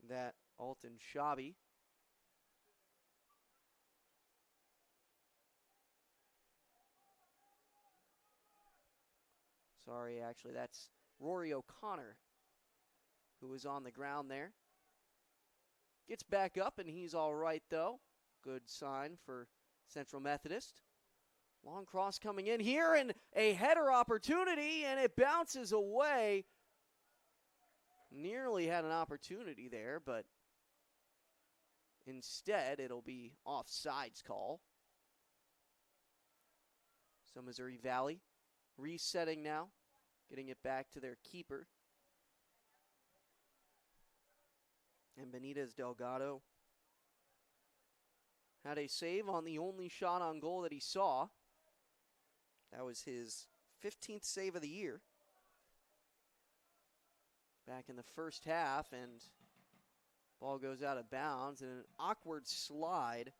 That Alton Shabi. Sorry, actually, that's Rory O'Connor, who is on the ground there. Gets back up, and he's all right, though. Good sign for Central Methodist. Long cross coming in here, and a header opportunity, and it bounces away. Nearly had an opportunity there, but instead it'll be offsides call. So Missouri Valley resetting now, getting it back to their keeper. And Benitez Delgado had a save on the only shot on goal that he saw. That was his 15th save of the year. Back in the first half, and ball goes out of bounds, and an awkward slide.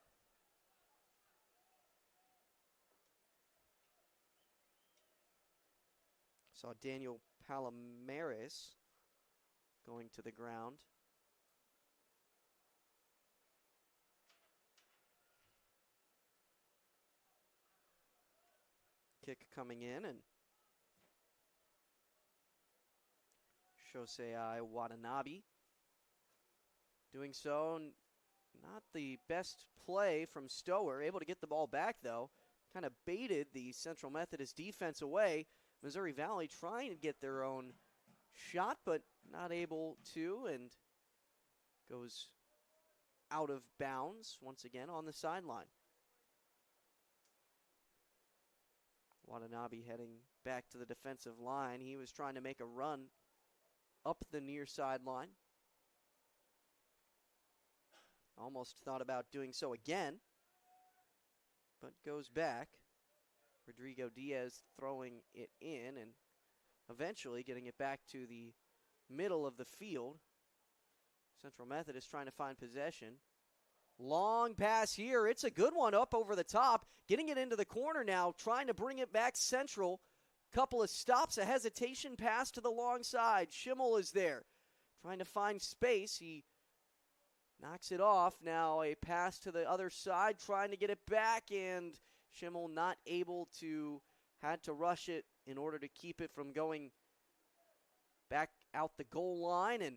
Saw Daniel Palomares going to the ground. Kick coming in, and Shosei Watanabe doing so. Not the best play from Stower. Able to get the ball back, though. Kind of baited the Central Methodist defense away. Missouri Valley trying to get their own shot, but not able to, and goes out of bounds once again on the sideline. Watanabe heading back to the defensive line. He was trying to make a run up the near sideline. Almost thought about doing so again, but goes back. Rodrigo Diaz throwing it in and eventually getting it back to the middle of the field. Central Methodist trying to find possession. Long pass here. It's a good one up over the top. Getting it into the corner now, trying to bring it back Central. Couple of stops, a hesitation pass to the long side. Schimmel is there, trying to find space. He knocks it off. Now a pass to the other side, trying to get it back, and Schimmel not able to, had to rush it in order to keep it from going back out the goal line, and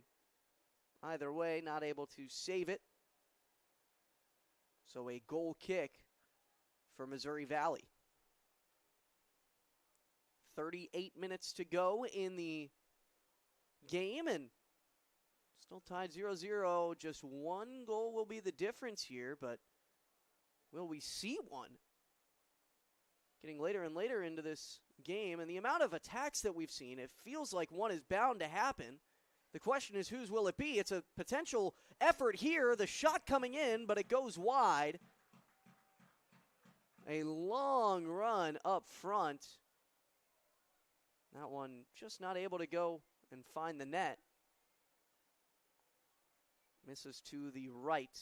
either way, not able to save it. So a goal kick for Missouri Valley. 38 minutes to go in the game, and still tied 0-0. Just one goal will be the difference here, but will we see one? Getting later and later into this game, and the amount of attacks that we've seen, it feels like one is bound to happen. The question is, whose will it be? It's a potential effort here. The shot coming in, but it goes wide. A long run up front. That one just not able to go and find the net. Misses to the right.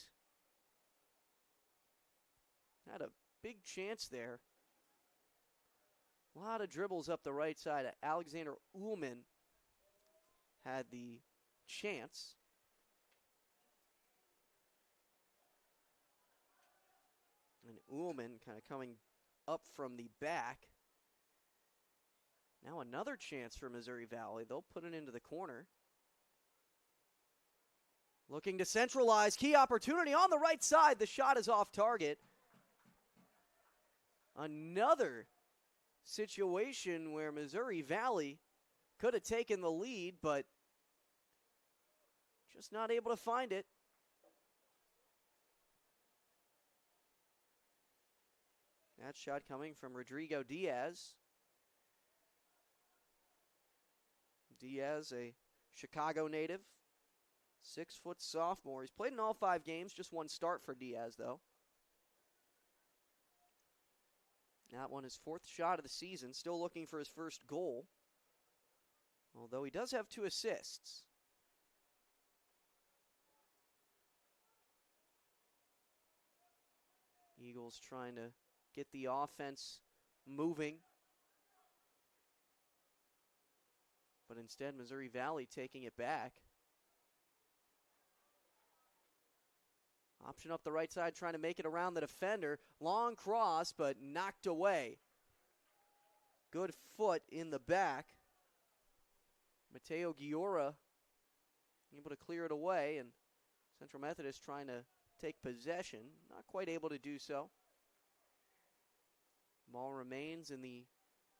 Had a big chance there. A lot of dribbles up the right side. Alexander Ullman had the chance. And Ullman kind of coming up from the back. Now another chance for Missouri Valley. They'll put it into the corner. Looking to centralize. Key opportunity on the right side. The shot is off target. Another situation where Missouri Valley could have taken the lead, but just not able to find it. That shot coming from Rodrigo Diaz. Diaz, a Chicago native, 6-foot sophomore. He's played in all 5 games, just one start for Diaz, though. That one his 4th shot of the season, still looking for his first goal, although he does have 2 assists. Eagles trying to get the offense moving, but instead Missouri Valley taking it back. Option up the right side, trying to make it around the defender. Long cross, but knocked away. Good foot in the back. Mateo Giora able to clear it away, and Central Methodist trying to take possession. Not quite able to do so. Ball remains in the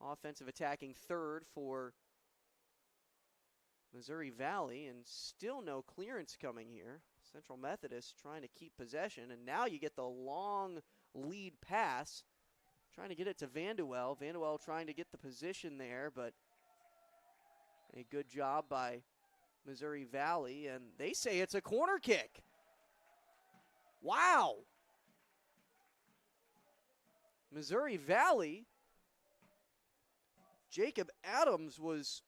offensive attacking third for Missouri Valley, and still no clearance coming here. Central Methodist trying to keep possession, and now you get the long lead pass Trying to get it to Vanderwell. Vanderwell trying to get the position there, but a good job by Missouri Valley, and they say it's a corner kick. Wow. Missouri Valley, Jacob Adams was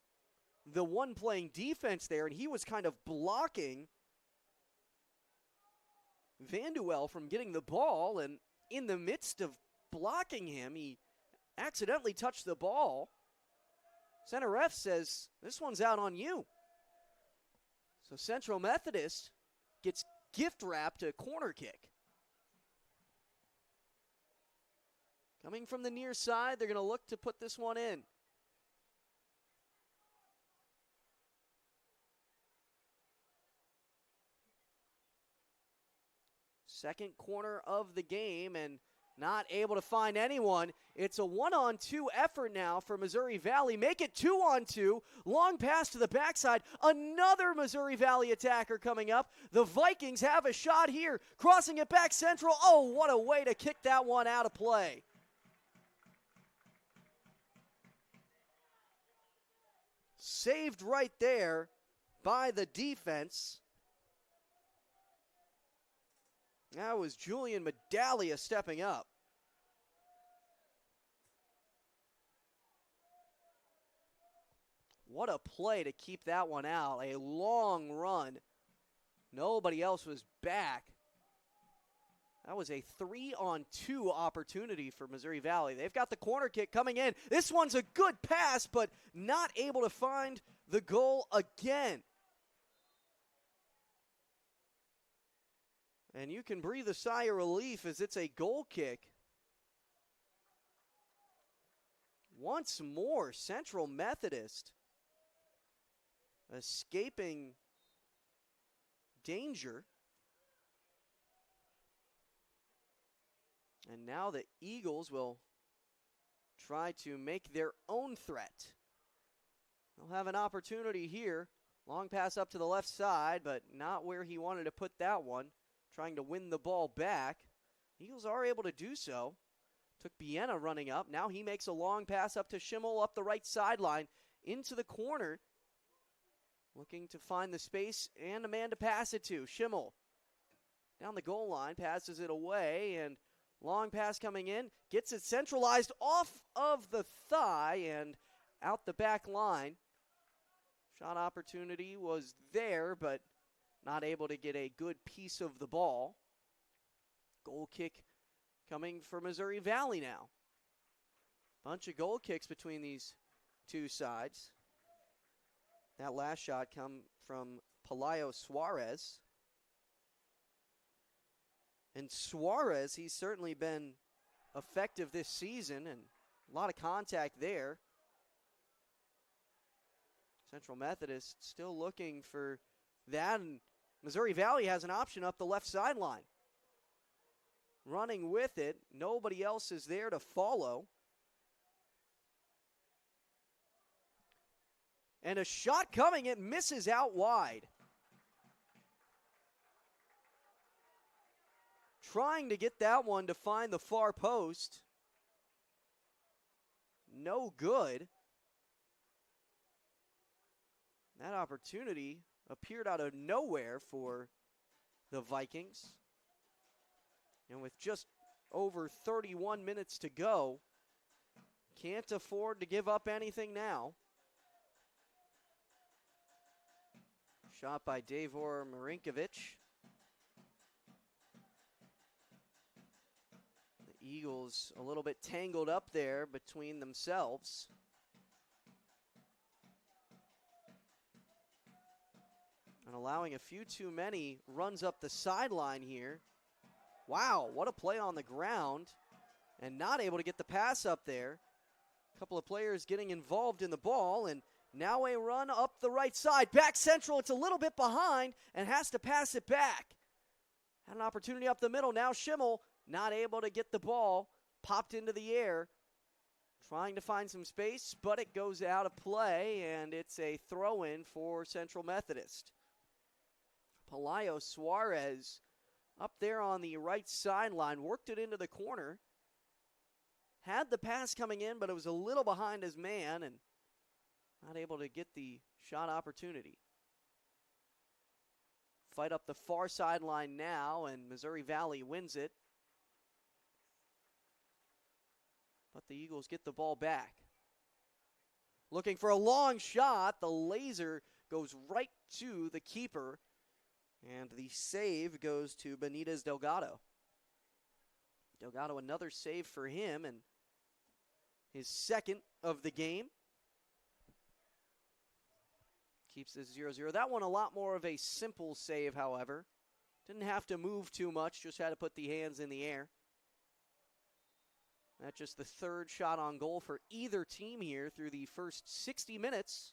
the one playing defense there, and he was kind of blocking Vanderwell from getting the ball, and in the midst of blocking him, he accidentally touched the ball. Center ref says, this one's out on you. So Central Methodist gets gift wrapped a corner kick. Coming from the near side, they're going to look to put this one in. Second corner of the game, and not able to find anyone. It's a 1-on-2 effort now for Missouri Valley. Make it 2-on-2. Long pass to the backside. Another Missouri Valley attacker coming up. The Vikings have a shot here. Crossing it back central. Oh, what a way to kick that one out of play. Saved right there by the defense. That was Julian Medaglia stepping up. What a play to keep that one out. A long run. Nobody else was back. That was a 3-on-2 opportunity for Missouri Valley. They've got the corner kick coming in. This one's a good pass, but not able to find the goal again. And you can breathe a sigh of relief as it's a goal kick. Once more, Central Methodist escaping danger. And now the Eagles will try to make their own threat. They'll have an opportunity here. Long pass up to the left side, but not where he wanted to put that one. Trying to win the ball back. Eagles are able to do so. Took Biena running up. Now he makes a long pass up to Schimmel up the right sideline into the corner. Looking to find the space and a man to pass it to. Schimmel down the goal line, passes it away, and long pass coming in. Gets it centralized off of the thigh and out the back line. Shot opportunity was there, but not able to get a good piece of the ball. Goal kick coming for Missouri Valley now. Bunch of goal kicks between these two sides. That last shot come from Pelayo Suarez. And Suarez, he's certainly been effective this season, and a lot of contact there. Central Methodist still looking for that, and Missouri Valley has an option up the left sideline. Running with it, nobody else is there to follow. And a shot coming, it misses out wide. Trying to get that one to find the far post. No good. That opportunity appeared out of nowhere for the Vikings. And with just over 31 minutes to go, can't afford to give up anything now. Shot by Davor Marinkovic. The Eagles a little bit tangled up there between themselves. And allowing a few too many runs up the sideline here. Wow, what a play on the ground. And not able to get the pass up there. A couple of players getting involved in the ball, and now a run up the right side. Back central, it's a little bit behind and has to pass it back. Had an opportunity up the middle. Now Schimmel not able to get the ball. Popped into the air. Trying to find some space, but it goes out of play, and it's a throw-in for Central Methodist. Pelayo Suarez up there on the right sideline, worked it into the corner. had the pass coming in, but it was a little behind his man and not able to get the shot opportunity. Fight up the far sideline now, and Missouri Valley wins it. But the Eagles get the ball back. Looking for a long shot. The laser goes right to the keeper, and the save goes to Benitez Delgado. Delgado, another save for him, and his second of the game. Keeps this 0-0. That one a lot more of a simple save, however. Didn't have to move too much, just had to put the hands in the air. That's just the third shot on goal for either team here through the first 60 minutes.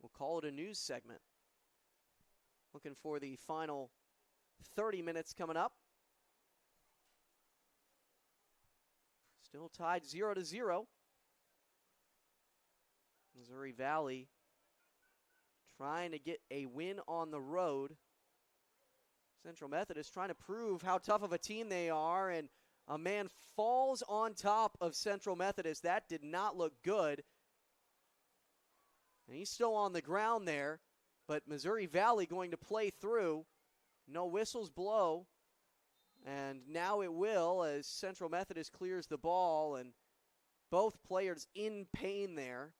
We'll call it a news segment. Looking for the final 30 minutes coming up. Still tied 0-0. Missouri Valley trying to get a win on the road. Central Methodist trying to prove how tough of a team they are, and a man falls on top of Central Methodist. That did not look good. And he's still on the ground there, but Missouri Valley going to play through. No whistles blow, and now it will as Central Methodist clears the ball, and both players in pain there.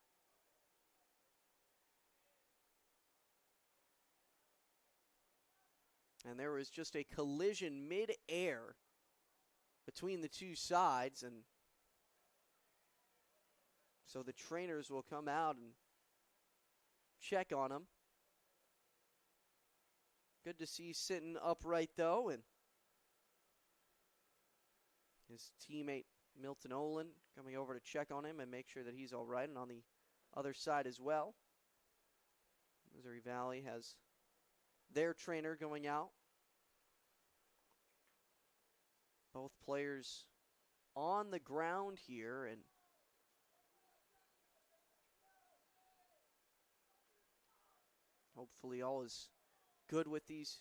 And there was just a collision mid-air between the two sides, and so the trainers will come out and check on him. Good to see sitting upright, though, and his teammate Milton Olin coming over to check on him and make sure that he's all right, and on the other side as well. Missouri Valley has their trainer going out. Both players on the ground here, and hopefully all is good with these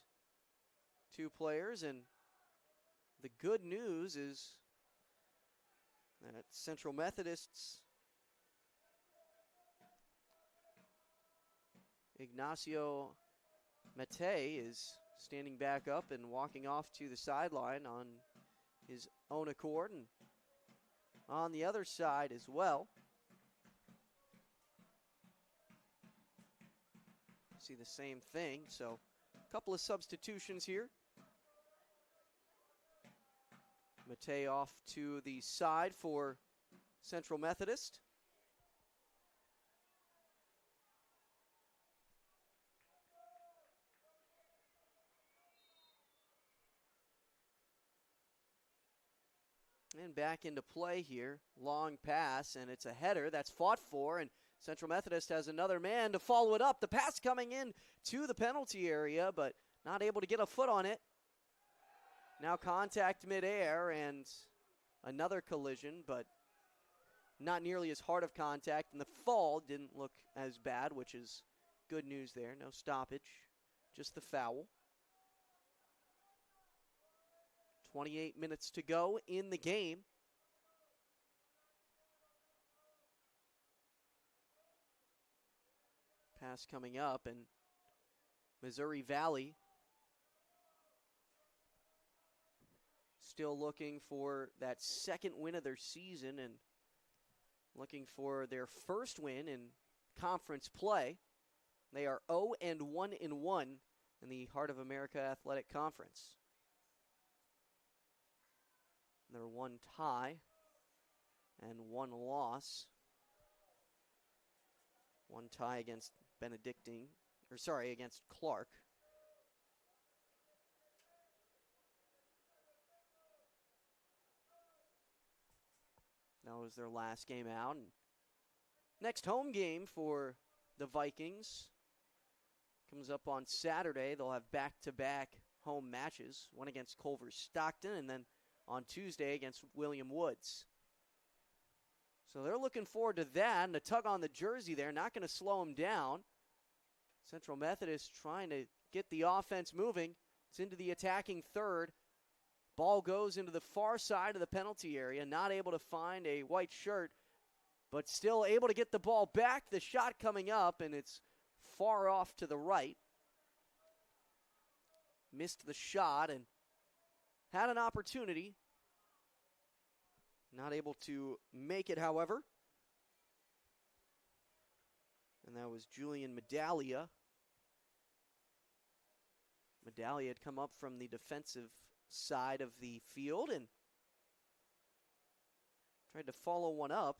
two players. And the good news is that Central Methodist's Ignacio Mate is standing back up and walking off to the sideline on his own accord, and on the other side as well. See the same thing, so a couple of substitutions here. Mate off to the side for Central Methodist. And back into play here. Long pass, and it's a header that's fought for, and Central Methodist has another man to follow it up. The pass coming in to the penalty area, but not able to get a foot on it. Now contact midair, and another collision, but not nearly as hard of contact, and the fall didn't look as bad, which is good news there. No stoppage, just the foul. 28 minutes to go in the game. Pass coming up, and Missouri Valley still looking for that second win of their season and looking for their first win in conference play. They are 0-1-1 in the Heart of America Athletic Conference. They're one tie and one loss. One tie against against Clark. That was their last game out. And next home game for the Vikings comes up on Saturday. They'll have back-to-back home matches, one against Culver Stockton and then on Tuesday against William Woods. So they're looking forward to that, and the tug on the jersey there, not going to slow them down. Central Methodist trying to get the offense moving. It's into the attacking third. Ball goes into the far side of the penalty area, not able to find a white shirt, but still able to get the ball back. The shot coming up, and it's far off to the right. Missed the shot and had an opportunity. Not able to make it, however. And that was Julian Medaglia. Medaglia had come up from the defensive side of the field and tried to follow one up.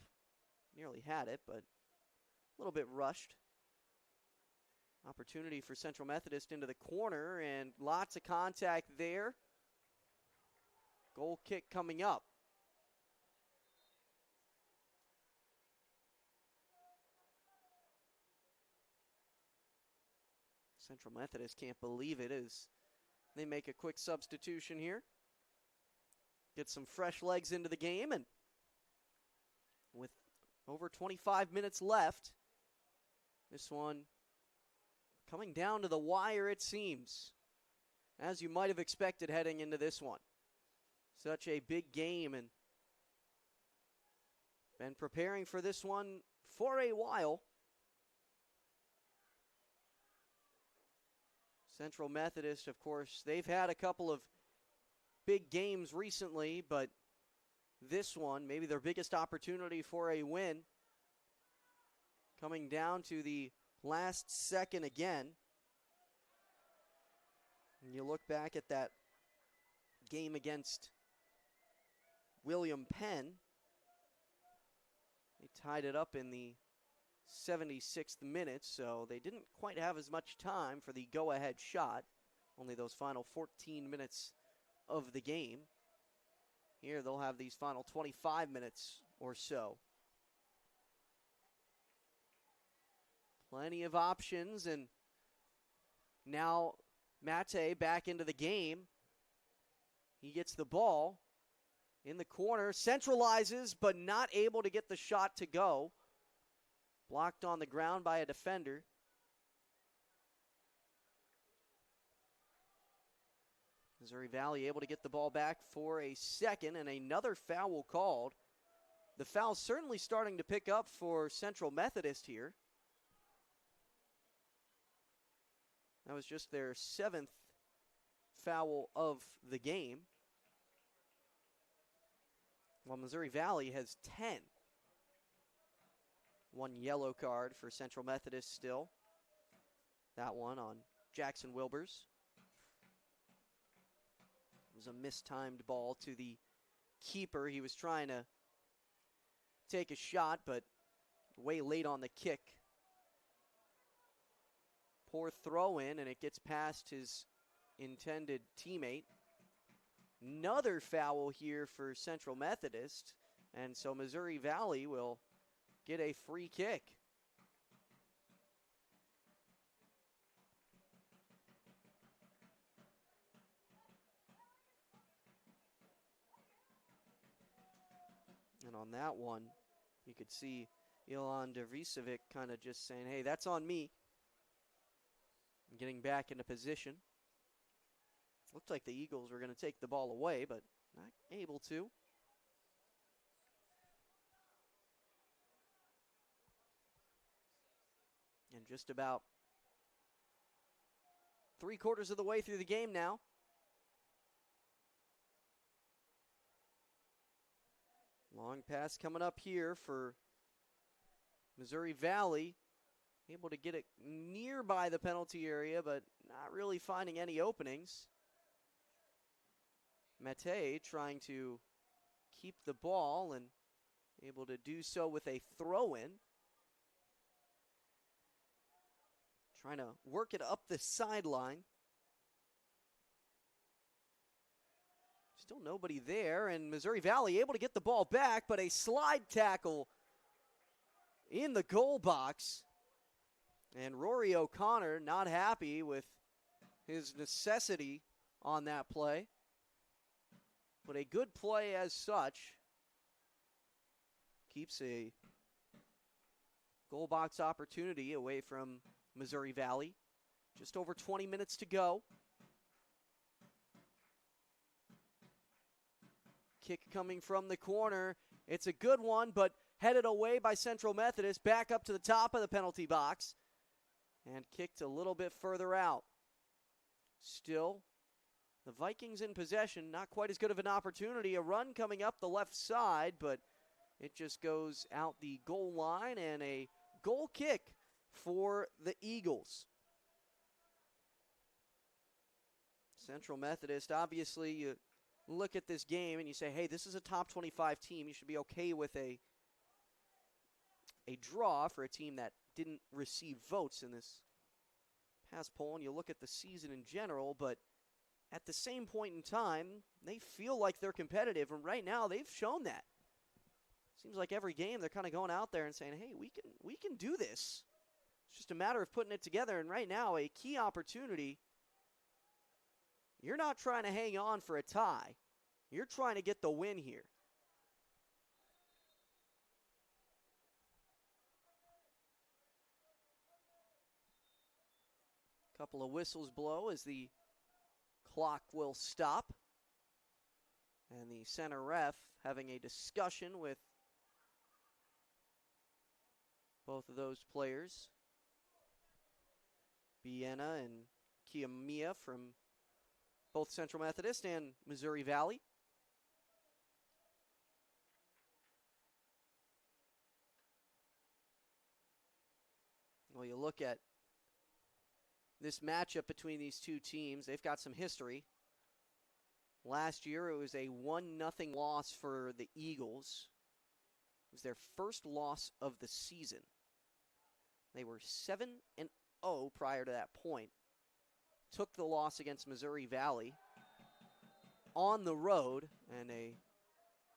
Nearly had it, but a little bit rushed. Opportunity for Central Methodist into the corner, and lots of contact there. Goal kick coming up. Central Methodist can't believe it as they make a quick substitution here. Get some fresh legs into the game, and with over 25 minutes left, this one coming down to the wire, it seems, as you might have expected heading into this one. Such a big game, and been preparing for this one for a while. Central Methodist, of course, they've had a couple of big games recently, but this one, maybe their biggest opportunity for a win, coming down to the last second again. And you look back at that game against William Penn. They tied it up in the 76th minute, so they didn't quite have as much time for the go-ahead shot. Only those final 14 minutes of the game. Here they'll have these final 25 minutes or so. Plenty of options, and now Mate back into the game. He gets the ball in the corner, centralizes, but not able to get the shot to go. Blocked on the ground by a defender. Missouri Valley able to get the ball back for a second, and another foul called. The foul certainly starting to pick up for Central Methodist here. That was just their 7th foul of the game, while Missouri Valley has 10. One yellow card for Central Methodist still. That one on Jackson Wilbers. It was a mistimed ball to the keeper. He was trying to take a shot, but way late on the kick. Poor throw in, and it gets past his intended teammate. Another foul here for Central Methodist, and so Missouri Valley will get a free kick. And on that one, you could see Ilan Dervisevic kind of just saying, hey, that's on me. I'm getting back into position. Looked like the Eagles were going to take the ball away, but not able to. And just about 3/4 of the way through the game now. Long pass coming up here for Missouri Valley. Able to get it nearby the penalty area, but not really finding any openings. Mate trying to keep the ball and able to do so with a throw-in. Trying to work it up the sideline. Still nobody there, and Missouri Valley able to get the ball back, but a slide tackle in the goal box. And Rory O'Connor not happy with his necessity on that play. But a good play as such. Keeps a goal box opportunity away from Missouri Valley. Just over 20 minutes to go. Kick coming from the corner. It's a good one, but headed away by Central Methodist. Back up to the top of the penalty box. And kicked a little bit further out. Still, the Vikings in possession. Not quite as good of an opportunity. A run coming up the left side, but it just goes out the goal line, and a goal kick for the Eagles. Central Methodist, obviously, you look at this game and you say, hey, this is a top 25 team. You should be okay with a draw for a team that didn't receive votes in this past poll. And you look at the season in general, but at the same point in time, they feel like they're competitive, and right now they've shown that. Seems like every game they're kind of going out there and saying, hey, we can do this. It's just a matter of putting it together, and right now a key opportunity. You're not trying to hang on for a tie. You're trying to get the win here. Couple of whistles blow as the clock will stop. And the center ref having a discussion with both of those players. Biena and Kiamiya from both Central Methodist and Missouri Valley. Well, you look at this matchup between these two teams, they've got some history. Last year, it was a 1-0 loss for the Eagles. It was their first loss of the season. They were 7-0 prior to that point. Took the loss against Missouri Valley on the road, and a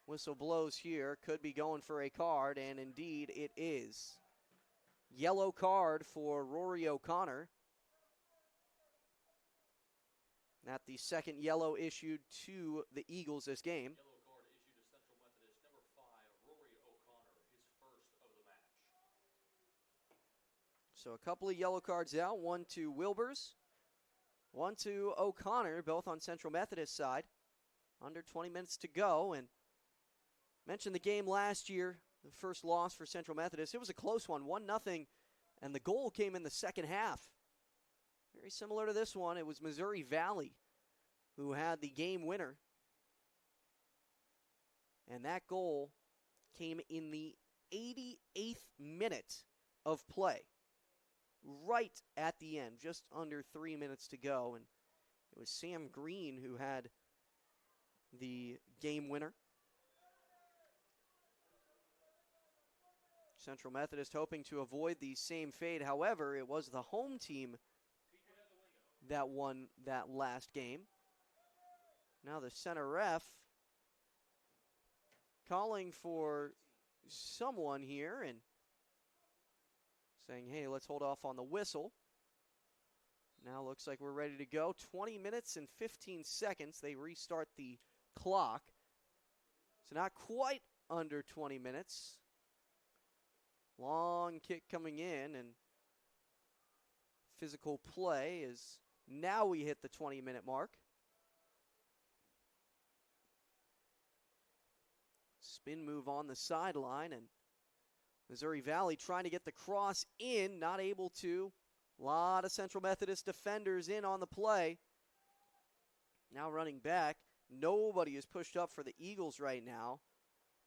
whistle blows here. Could be going for a card, and indeed it is. Yellow card for Rory O'Connor. That the second yellow issued to the Eagles this game. Yellow card issued to Central Methodist, number 5, Rory O'Connor, his first of the match. So a couple of yellow cards out, one to Wilbers, one to O'Connor, both on Central Methodist side. Under 20 minutes to go, and mentioned the game last year, the first loss for Central Methodist. It was a close one, 1-0, and the goal came in the second half. Very similar to this one, it was Missouri Valley who had the game winner. And that goal came in the 88th minute of play. Right at the end, just under 3 minutes to go. And it was Sam Green who had the game winner. Central Methodist hoping to avoid the same fate. However, it was the home team that won that last game. Now the center ref calling for someone here and saying, hey, let's hold off on the whistle. Now looks like we're ready to go. 20 minutes and 15 seconds. They restart the clock. So not quite under 20 minutes. Long kick coming in, and physical play is now we hit the 20-minute mark. Spin move on the sideline, and Missouri Valley trying to get the cross in, not able to. A lot of Central Methodist defenders in on the play. Now running back. Nobody is pushed up for the Eagles right now.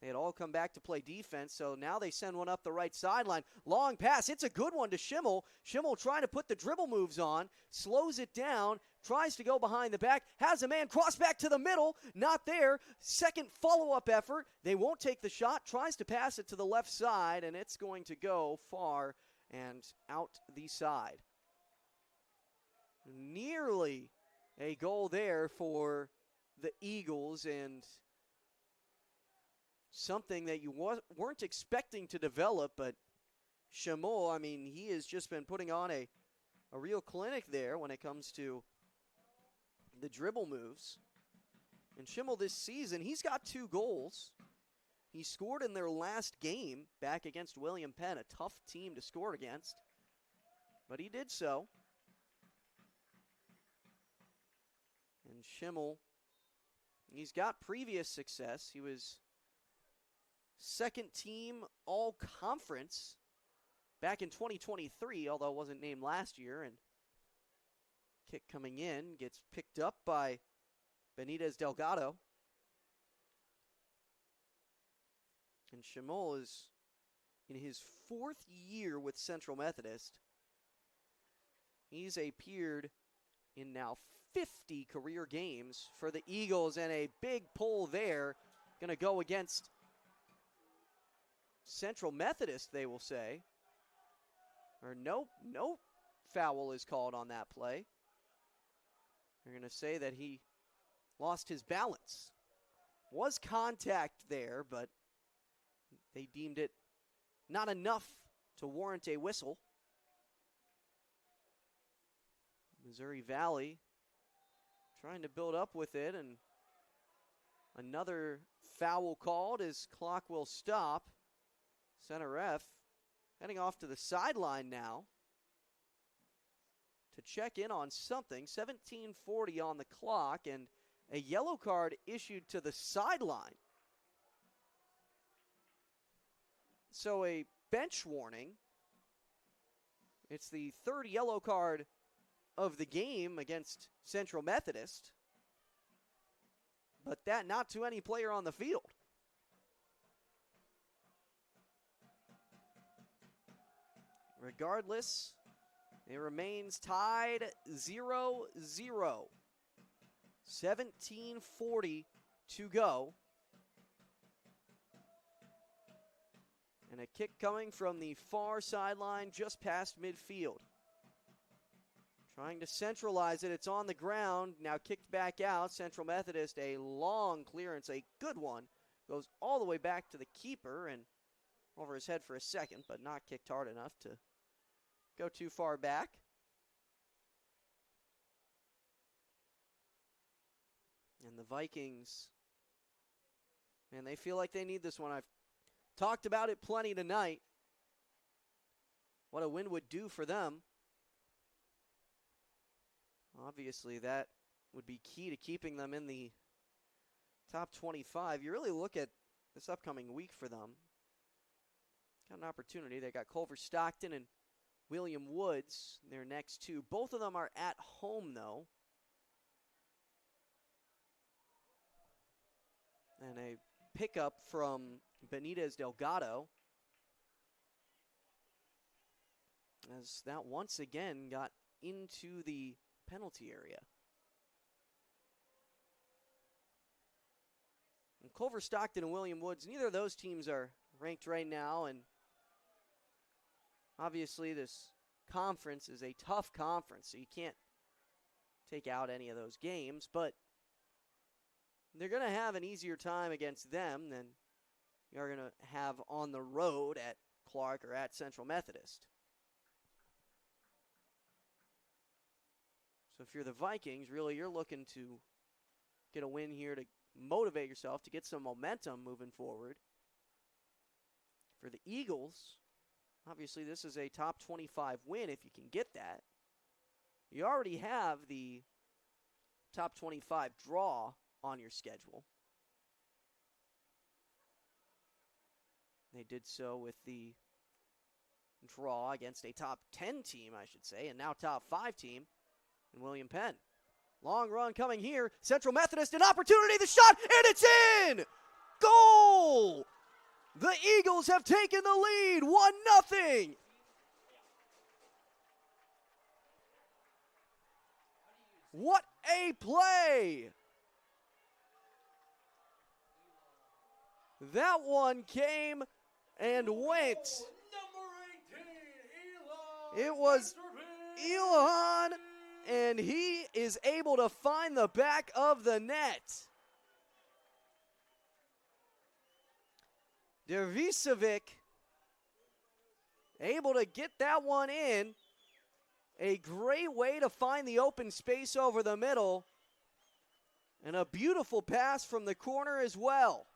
They had all come back to play defense, so now they send one up the right sideline. Long pass. It's a good one to Schimmel. Schimmel trying to put the dribble moves on, slows it down, tries to go behind the back, has a man cross back to the middle, not there. Second follow-up effort. They won't take the shot, tries to pass it to the left side, and it's going to go far and out the side. Nearly a goal there for the Eagles, and something that you weren't expecting to develop, but Schimmel, I mean, he has just been putting on a real clinic there when it comes to the dribble moves. And Schimmel this season, he's got 2 goals. He scored in their last game back against William Penn, a tough team to score against. But he did so. And Schimmel, he's got previous success. He was second team all-conference back in 2023, although wasn't named last year. And kick coming in gets picked up by Benitez Delgado. And Schimmel is in his fourth year with Central Methodist. He's appeared in now 50 career games for the Eagles, and a big pull there. Going to go against Central Methodist, they will say. Or no foul is called on that play. They're going to say that he lost his balance. Was contact there, but they deemed it not enough to warrant a whistle. Missouri Valley trying to build up with it, and another foul called as clock will stop. Center ref heading off to the sideline now to check in on something. 17:40 on the clock, and a yellow card issued to the sideline. So a bench warning. It's the third yellow card of the game against Central Methodist, but that not to any player on the field. Regardless, it remains tied 0-0. 17:40 to go. And a kick coming from the far sideline just past midfield. Trying to centralize it. It's on the ground. Now kicked back out. Central Methodist, a long clearance, a good one. Goes all the way back to the keeper and over his head for a second, but not kicked hard enough to go too far back. And the Vikings, man, they feel like they need this one. I've talked about it plenty tonight. What a win would do for them. Obviously, that would be key to keeping them in the top 25. You really look at this upcoming week for them. Got an opportunity. They got Culver Stockton and William Woods, their next two. Both of them are at home, though. And a pickup from Benitez Delgado, as that once again got into the penalty area. And Culver Stockton and William Woods, neither of those teams are ranked right now, and obviously this conference is a tough conference, so you can't take out any of those games, but they're going to have an easier time against them than you're going to have on the road at Clark or at Central Methodist. So if you're the Vikings, really you're looking to get a win here to motivate yourself, to get some momentum moving forward. For the Eagles, obviously this is a top 25 win if you can get that. You already have the top 25 draw on your schedule. They did so with the draw against a top 10 team, I should say, and now top 5 team in William Penn. Long run coming here. Central Methodist, an opportunity, the shot, and it's in! Goal! The Eagles have taken the lead, 1-0. What a play! That one came and went. It was Elon, and he is able to find the back of the net. Dervisevic able to get that one in. A great way to find the open space over the middle. And a beautiful pass from the corner as well.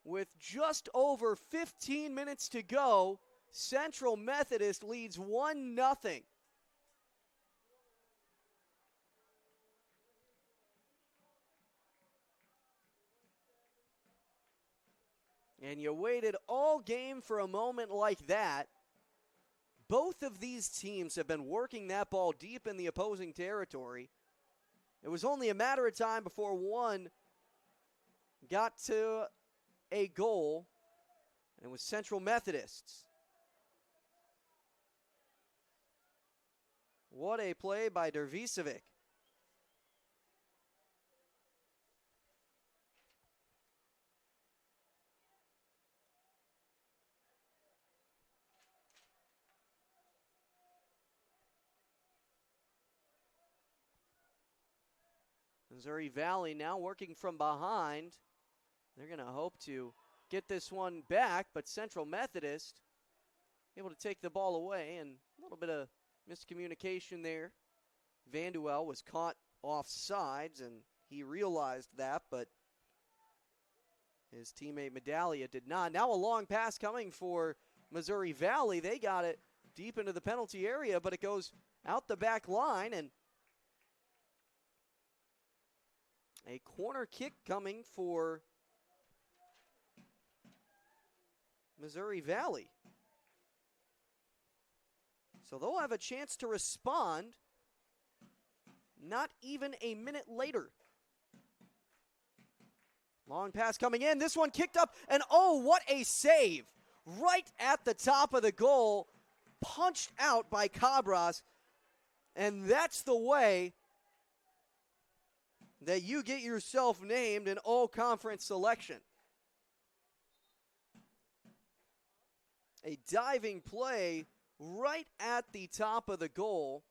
With just over 15 minutes to go, Central Methodist leads 1-0. And you waited all game for a moment like that. Both of these teams have been working that ball deep in the opposing territory. It was only a matter of time before one got to a goal, and it was Central Methodists. What a play by Dervisevic. Missouri Valley now working from behind. They're going to hope to get this one back, but Central Methodist able to take the ball away, and a little bit of miscommunication there. Vanduel was caught off sides, and he realized that, but his teammate Medallia did not. Now a long pass coming for Missouri Valley. They got it deep into the penalty area, but it goes out the back line, and a corner kick coming for Missouri Valley. So they'll have a chance to respond not even a minute later. Long pass coming in. This one kicked up, and oh, what a save. Right at the top of the goal, punched out by Cabras. And that's the way that you get yourself named an all-conference selection. A diving play right at the top of the goal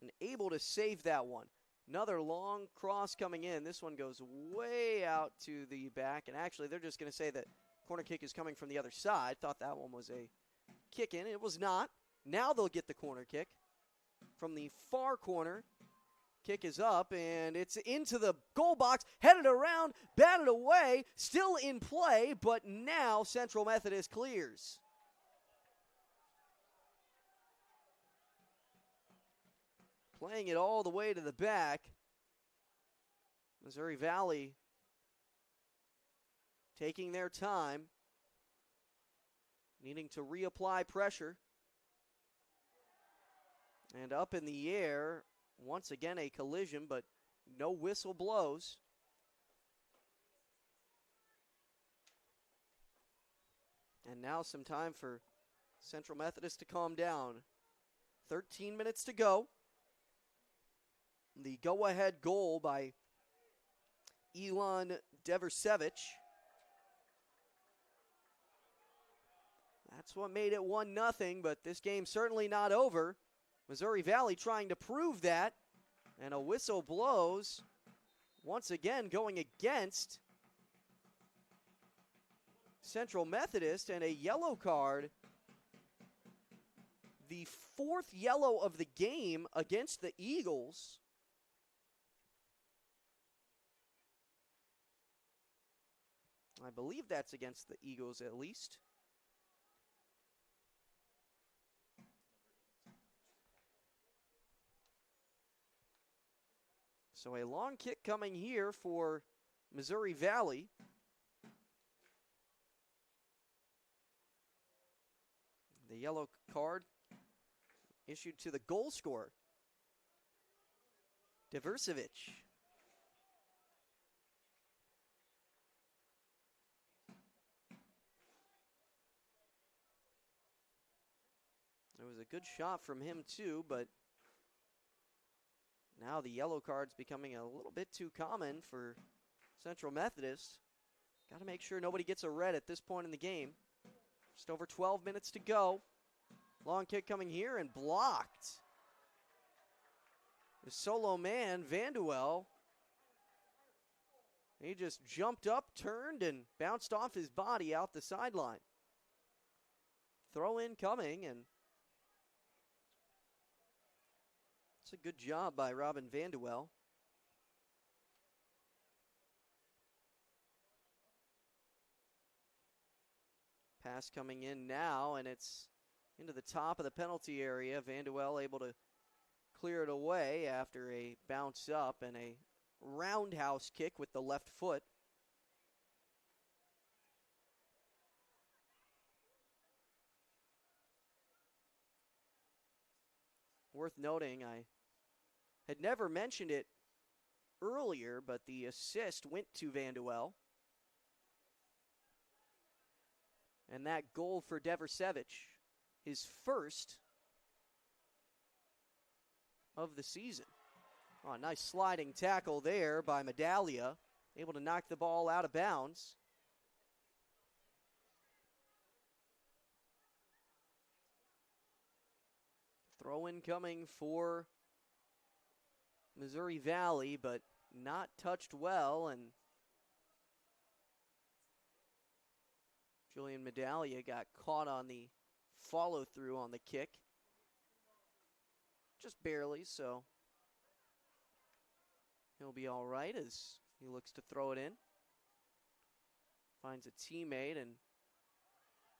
and able to save that one. Another long cross coming in. This one goes way out to the back, and actually they're just going to say that corner kick is coming from the other side. Thought that one was a kick in. It was not. Now they'll get the corner kick from the far corner. Kick is up, and it's into the goal box, headed around, batted away, still in play, but now Central Methodist clears. Playing it all the way to the back. Missouri Valley taking their time, needing to reapply pressure. And up in the air, once again a collision, but no whistle blows. And now some time for Central Methodist to calm down. 13 minutes to go. The go-ahead goal by Elon Deversevich. That's what made it 1-0, but this game's certainly not over. Missouri Valley trying to prove that, and a whistle blows, once again going against Central Methodist, and a yellow card. The fourth yellow of the game against the Eagles. I believe that's against the Eagles at least. So a long kick coming here for Missouri Valley. The yellow card issued to the goal scorer, Deversevich. It was a good shot from him too, but now the yellow card's becoming a little bit too common for Central Methodist. Got to make sure nobody gets a red at this point in the game. Just over 12 minutes to go. Long kick coming here and blocked. The solo man, Vanduel, he just jumped up, turned, and bounced off his body out the sideline. Throw in coming, and it's a good job by Robin Vanduel. Pass coming in now, and it's into the top of the penalty area. Vanduel able to clear it away after a bounce up and a roundhouse kick with the left foot. Worth noting, I had never mentioned it earlier, but the assist went to Vanduel. And that goal for Deversevic, his first of the season. Oh, nice sliding tackle there by Medallia, able to knock the ball out of bounds. Throw-in coming for Missouri Valley, but not touched well, and Julian Medallia got caught on the follow-through on the kick. Just barely, so he'll be all right as he looks to throw it in. Finds a teammate, and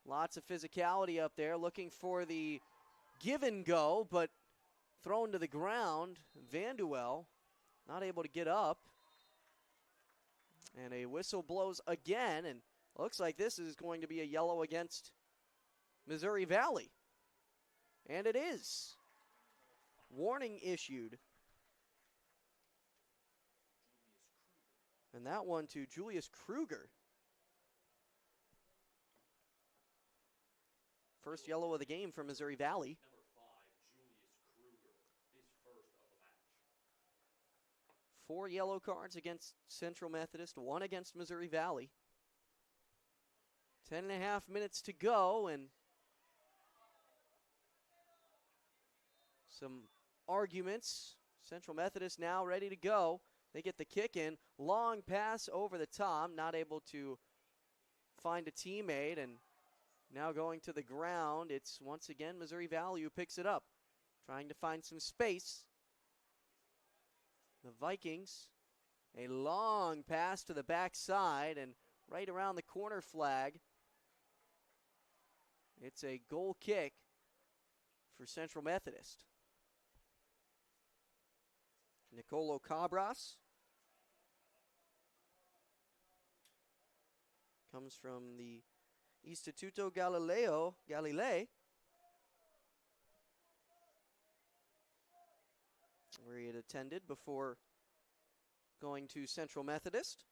lots of physicality up there, looking for the give and go, but thrown to the ground. Vanduel not able to get up. And a whistle blows again, and looks like this is going to be a yellow against Missouri Valley. And it is. Warning issued. And that one to Julius Kruger. First yellow of the game for Missouri Valley. Number 5, Julius Kruger, his first of the match. 4 yellow cards against Central Methodist, 1 against Missouri Valley. 10.5 minutes to go, and some arguments. Central Methodist now ready to go. They get the kick in. Long pass over the top, not able to find a teammate, and now going to the ground. It's once again Missouri Valley who picks it up, trying to find some space. The Vikings, a long pass to the backside and right around the corner flag. It's a goal kick for Central Methodist. Nicolo Cabras comes from the Instituto Galilei, where he had attended before going to Central Methodist.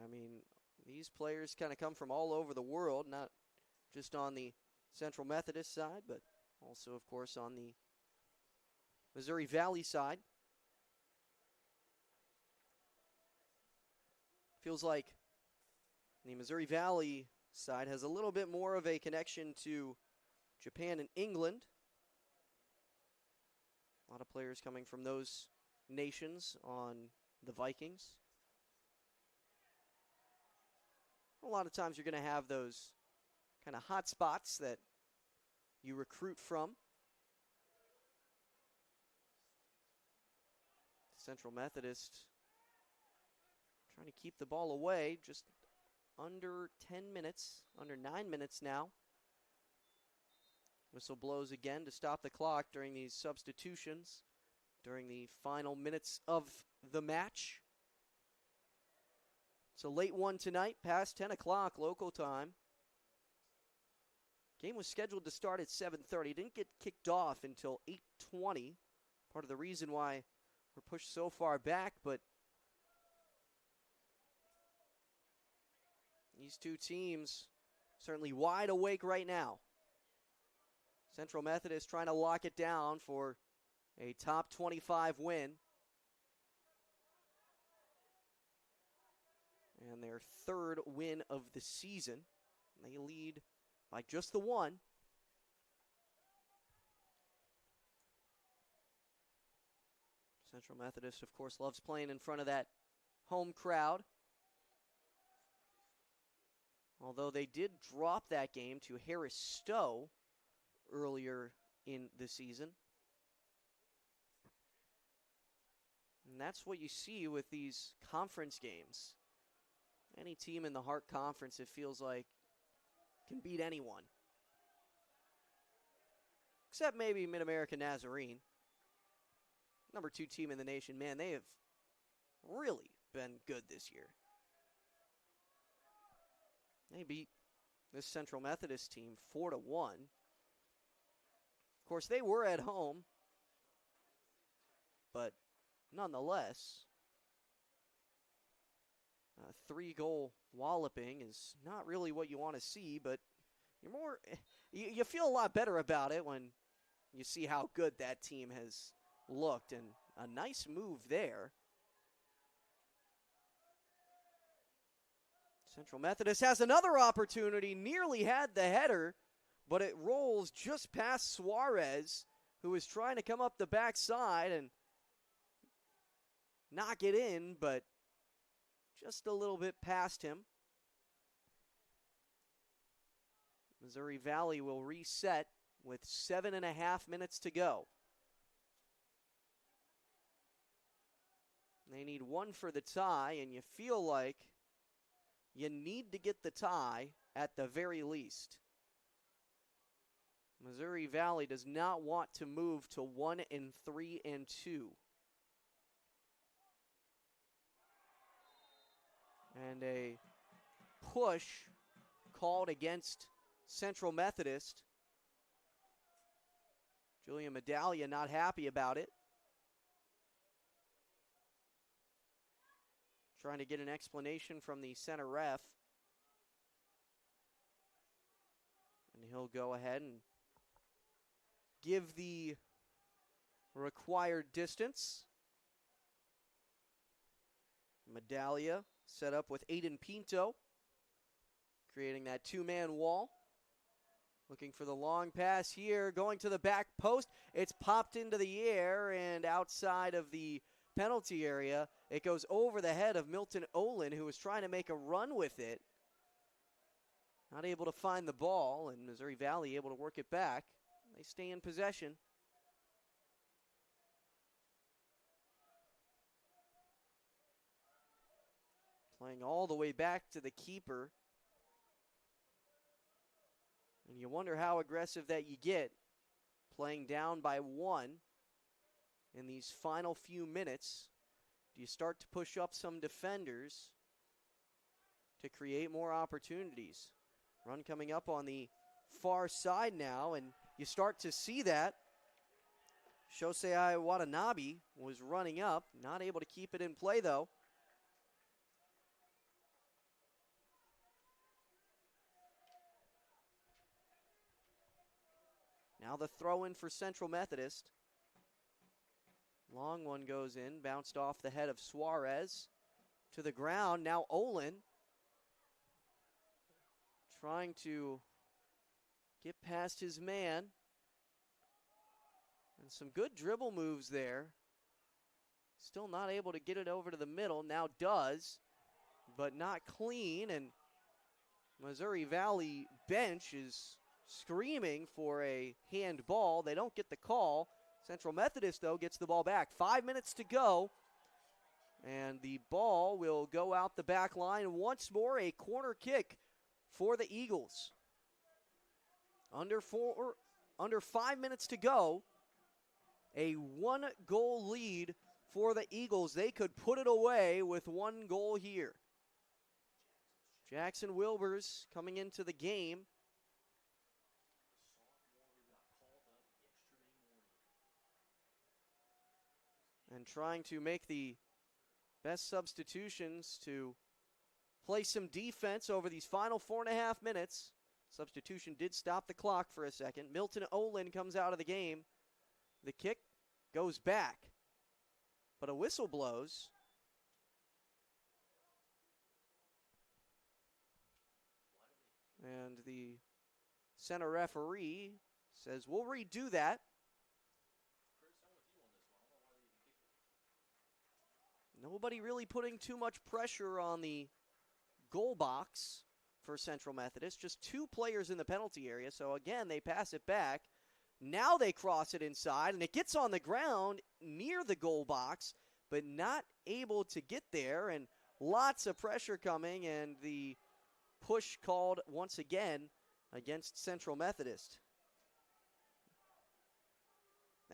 I mean, these players kind of come from all over the world, not just on the Central Methodist side, but also, of course, on the Missouri Valley side. Feels like the Missouri Valley side has a little bit more of a connection to Japan and England. A lot of players coming from those nations on the Vikings. A lot of times you're going to have those kind of hot spots that you recruit from. Central Methodist trying to keep the ball away, just under 10 minutes, under 9 minutes now. Whistle blows again to stop the clock during these substitutions, during the final minutes of the match. It's a late one tonight, past 10 o'clock local time. Game was scheduled to start at 7:30. Didn't get kicked off until 8:20. Part of the reason why we're pushed so far back, but these two teams certainly wide awake right now. Central Methodist trying to lock it down for a top 25 win. And their third win of the season. They lead by just the one. Central Methodist, of course, loves playing in front of that home crowd. Although they did drop that game to Harris Stowe earlier in the season. And that's what you see with these conference games. Any team in the Hart Conference, it feels like, can beat anyone. Except maybe Mid-America Nazarene. Number 2 team in the nation. Man, they have really been good this year. They beat this Central Methodist team 4-1. Of course, they were at home, but nonetheless, a 3-goal walloping is not really what you want to see, but you feel a lot better about it when you see how good that team has looked, and a nice move there. Central Methodist has another opportunity, nearly had the header, but it rolls just past Suarez, who is trying to come up the backside and knock it in, but just a little bit past him. Missouri Valley will reset with 7.5 minutes to go. They need one for the tie, and you feel like you need to get the tie at the very least. Missouri Valley does not want to move to 1-3-2. And a push called against Central Methodist. Julian Medaglia not happy about it. Trying to get an explanation from the center ref. And he'll go ahead and give the required distance. Medaglia set up with Aiden Pinto, creating that two-man wall. Looking for the long pass here, going to the back post. It's popped into the air and outside of the penalty area. It goes over the head of Milton Olin, who was trying to make a run with it. Not able to find the ball, and Missouri Valley able to work it back. They stay in possession. Playing all the way back to the keeper. And you wonder how aggressive that you get, playing down by 1 in these final few minutes. Do you start to push up some defenders to create more opportunities? Run coming up on the far side now, and you start to see that. Shosei Watanabe was running up, not able to keep it in play though. Now the throw in for Central Methodist. Long one goes in, bounced off the head of Suarez to the ground. Now Olin trying to get past his man. And some good dribble moves there. Still not able to get it over to the middle. Now does, but not clean. And Missouri Valley bench is screaming for a handball. They don't get the call. Central Methodist, though, gets the ball back. 5 minutes to go. And the ball will go out the back line. Once more, a corner kick for the Eagles. Under 5 minutes to go. A 1-goal lead for the Eagles. They could put it away with 1 goal here. Jackson Wilbers coming into the game. And trying to make the best substitutions to play some defense over these final 4.5 minutes. Substitution did stop the clock for a second. Milton Olin comes out of the game. The kick goes back, but a whistle blows. And the center referee says, we'll redo that. Nobody really putting too much pressure on the goal box for Central Methodist. Just 2 players in the penalty area. So again, they pass it back. Now they cross it inside, and it gets on the ground near the goal box, but not able to get there. And lots of pressure coming, and the push called once again against Central Methodist.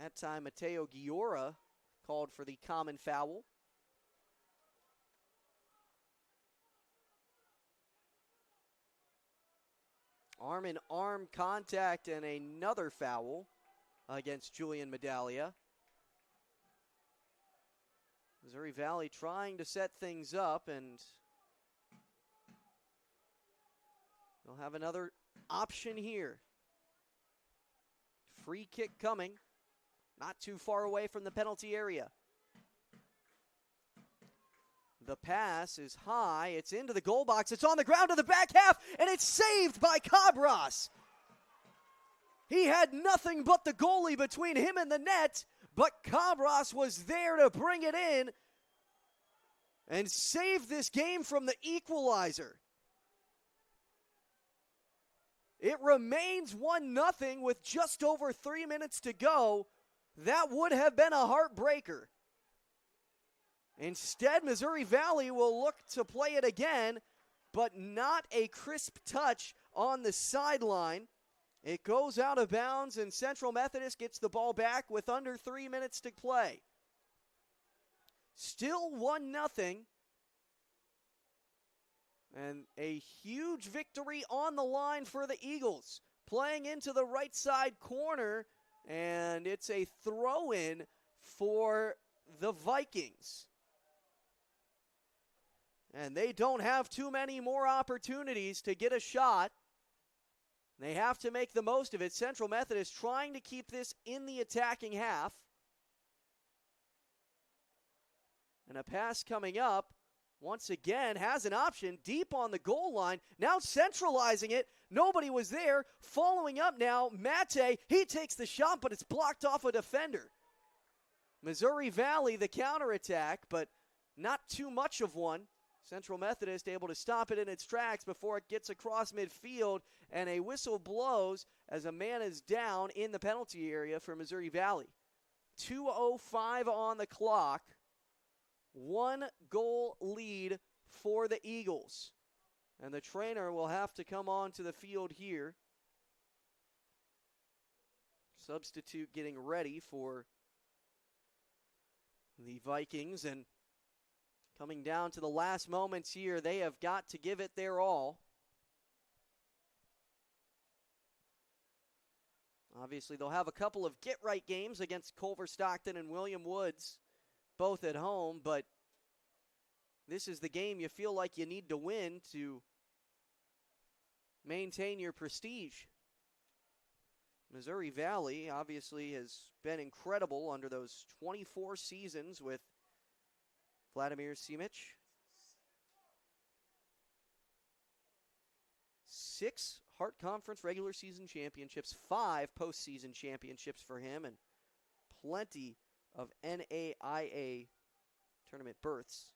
That time, Mateo Giora called for the common foul. Arm-in-arm contact and another foul against Julian Medaglia. Missouri Valley trying to set things up, and they'll have another option here. Free kick coming, not too far away from the penalty area. The pass is high, it's into the goal box, it's on the ground to the back half, and it's saved by Cabras. He had nothing but the goalie between him and the net, but Cabras was there to bring it in and save this game from the equalizer. It remains 1-0 with just over 3 minutes to go. That would have been a heartbreaker. Instead, Missouri Valley will look to play it again, but not a crisp touch on the sideline. It goes out of bounds, and Central Methodist gets the ball back with under 3 minutes to play. Still 1-0. And a huge victory on the line for the Eagles. Playing into the right side corner, and it's a throw-in for the Vikings. And they don't have too many more opportunities to get a shot. They have to make the most of it. Central Methodist trying to keep this in the attacking half. And a pass coming up, once again, has an option deep on the goal line. Now centralizing it. Nobody was there. Following up now, Mate. He takes the shot, but it's blocked off a defender. Missouri Valley, the counterattack, but not too much of one. Central Methodist able to stop it in its tracks before it gets across midfield, and a whistle blows as a man is down in the penalty area for Missouri Valley. 2:05 on the clock. 1 goal lead for the Eagles. And the trainer will have to come onto the field here. Substitute getting ready for the Vikings, and coming down to the last moments here, they have got to give it their all. Obviously, they'll have a couple of get-right games against Culver Stockton and William Woods, both at home, but this is the game you feel like you need to win to maintain your prestige. Missouri Valley obviously has been incredible under those 24 seasons with Vladimir Simic. 6 Hart Conference regular season championships, 5 postseason championships for him, and plenty of NAIA tournament berths.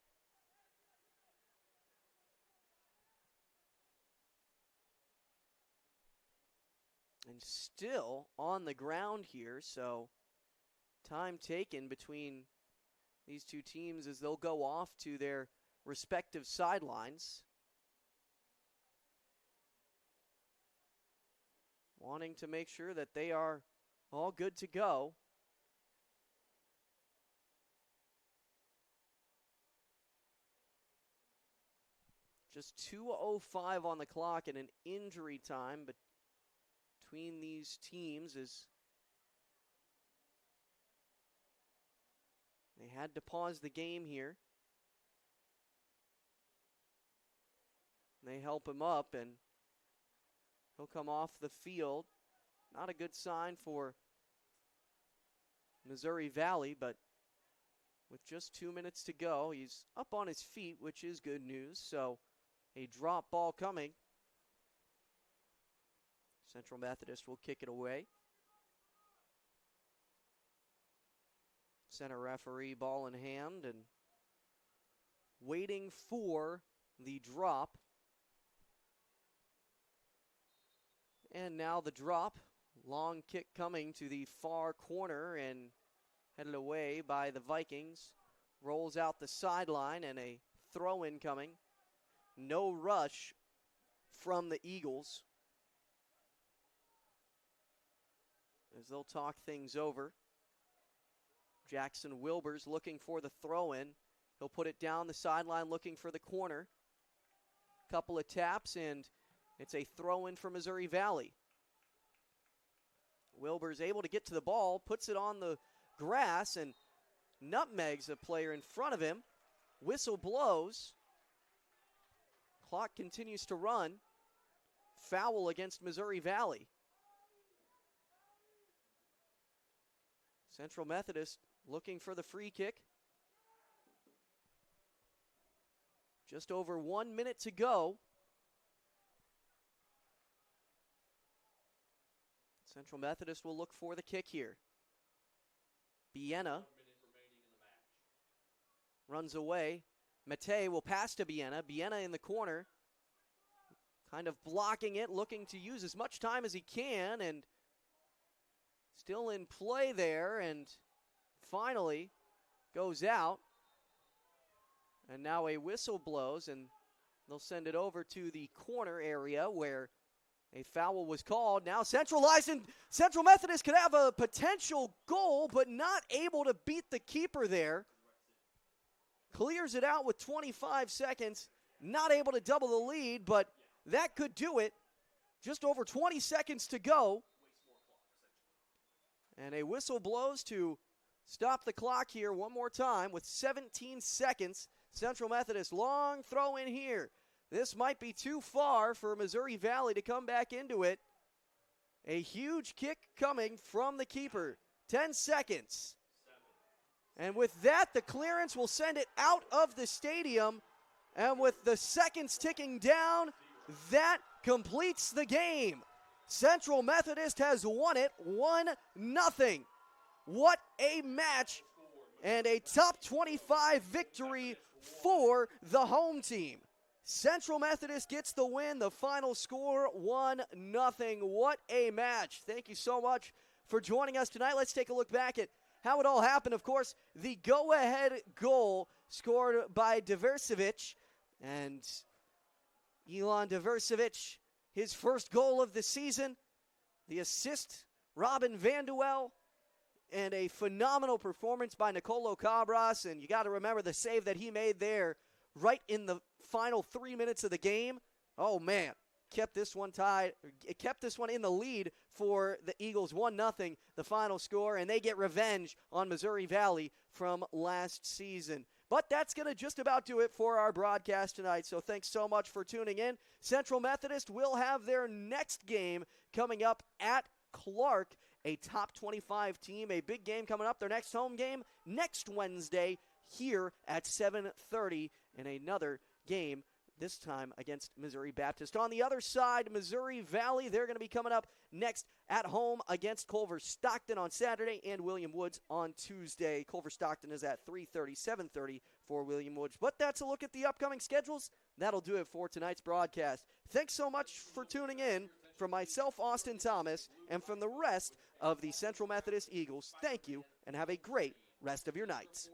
And still on the ground here, so time taken between these two teams as they'll go off to their respective sidelines, wanting to make sure that they are all good to go. Just 2:05 on the clock and an injury time between these teams as they had to pause the game here. They help him up, and he'll come off the field. Not a good sign for Missouri Valley, but with just 2 minutes to go, he's up on his feet, which is good news. So a drop ball coming. Central Methodist will kick it away. Center referee, ball in hand, and waiting for the drop. And now the drop. Long kick coming to the far corner and headed away by the Vikings. Rolls out the sideline and a throw-in coming. No rush from the Eagles as they'll talk things over. Jackson Wilbers looking for the throw-in. He'll put it down the sideline looking for the corner. Couple of taps, and It's a throw-in for Missouri Valley. Wilbur's able to get to the ball, puts it on the grass, and nutmegs a player in front of him. Whistle blows. Clock continues to run. Foul against Missouri Valley. Central Methodist looking for the free kick. Just over 1 minute to go. Central Methodist will look for the kick here. Biena runs away. Mate will pass to Biena. Biena in the corner, kind of blocking it, looking to use as much time as he can, and still in play there, and finally goes out. And now a whistle blows, and they'll send it over to the corner area where a foul was called. Now Central Methodist could have a potential goal, but not able to beat the keeper there. Clears it out with 25 seconds. Not able to double the lead, but that could do it. Just over 20 seconds to go. And a whistle blows to stop the clock here one more time with 17 seconds. Central Methodist, long throw in here. This might be too far for Missouri Valley to come back into it. A huge kick coming from the keeper. 10 seconds. And with that, the clearance will send it out of the stadium. And with the seconds ticking down, that completes the game. Central Methodist has won it 1-0. What a match and a top 25 victory for the home team. Central Methodist gets the win. The final score, 1-0. What a match. Thank you so much for joining us tonight. Let's take a look back at how it all happened. Of course, the go-ahead goal scored by Diversevic. And Elon Diversevic, his first goal of the season. The assist, Robin Vanduel. And a phenomenal performance by Nicolo Cabras. And you got to remember the save that he made there right in the final 3 minutes of the game. Oh, man. Kept this one tied. It kept this one in the lead for the Eagles. 1-0, the final score. And they get revenge on Missouri Valley from last season. But that's going to just about do it for our broadcast tonight. So thanks so much for tuning in. Central Methodist will have their next game coming up at Clark, a top 25 team. A big game coming up. Their next home game next Wednesday here at 7:30 in another game, this time against Missouri Baptist. On the other side, Missouri Valley, they're going to be coming up next at home against Culver Stockton on Saturday and William Woods on Tuesday. Culver Stockton is at 3:30, 7:30 for William Woods. But that's a look at the upcoming schedules. That'll do it for tonight's broadcast. Thanks so much for tuning in. From myself, Austin Thomas, and from the rest of the Central Methodist Eagles, thank you and have a great rest of your nights.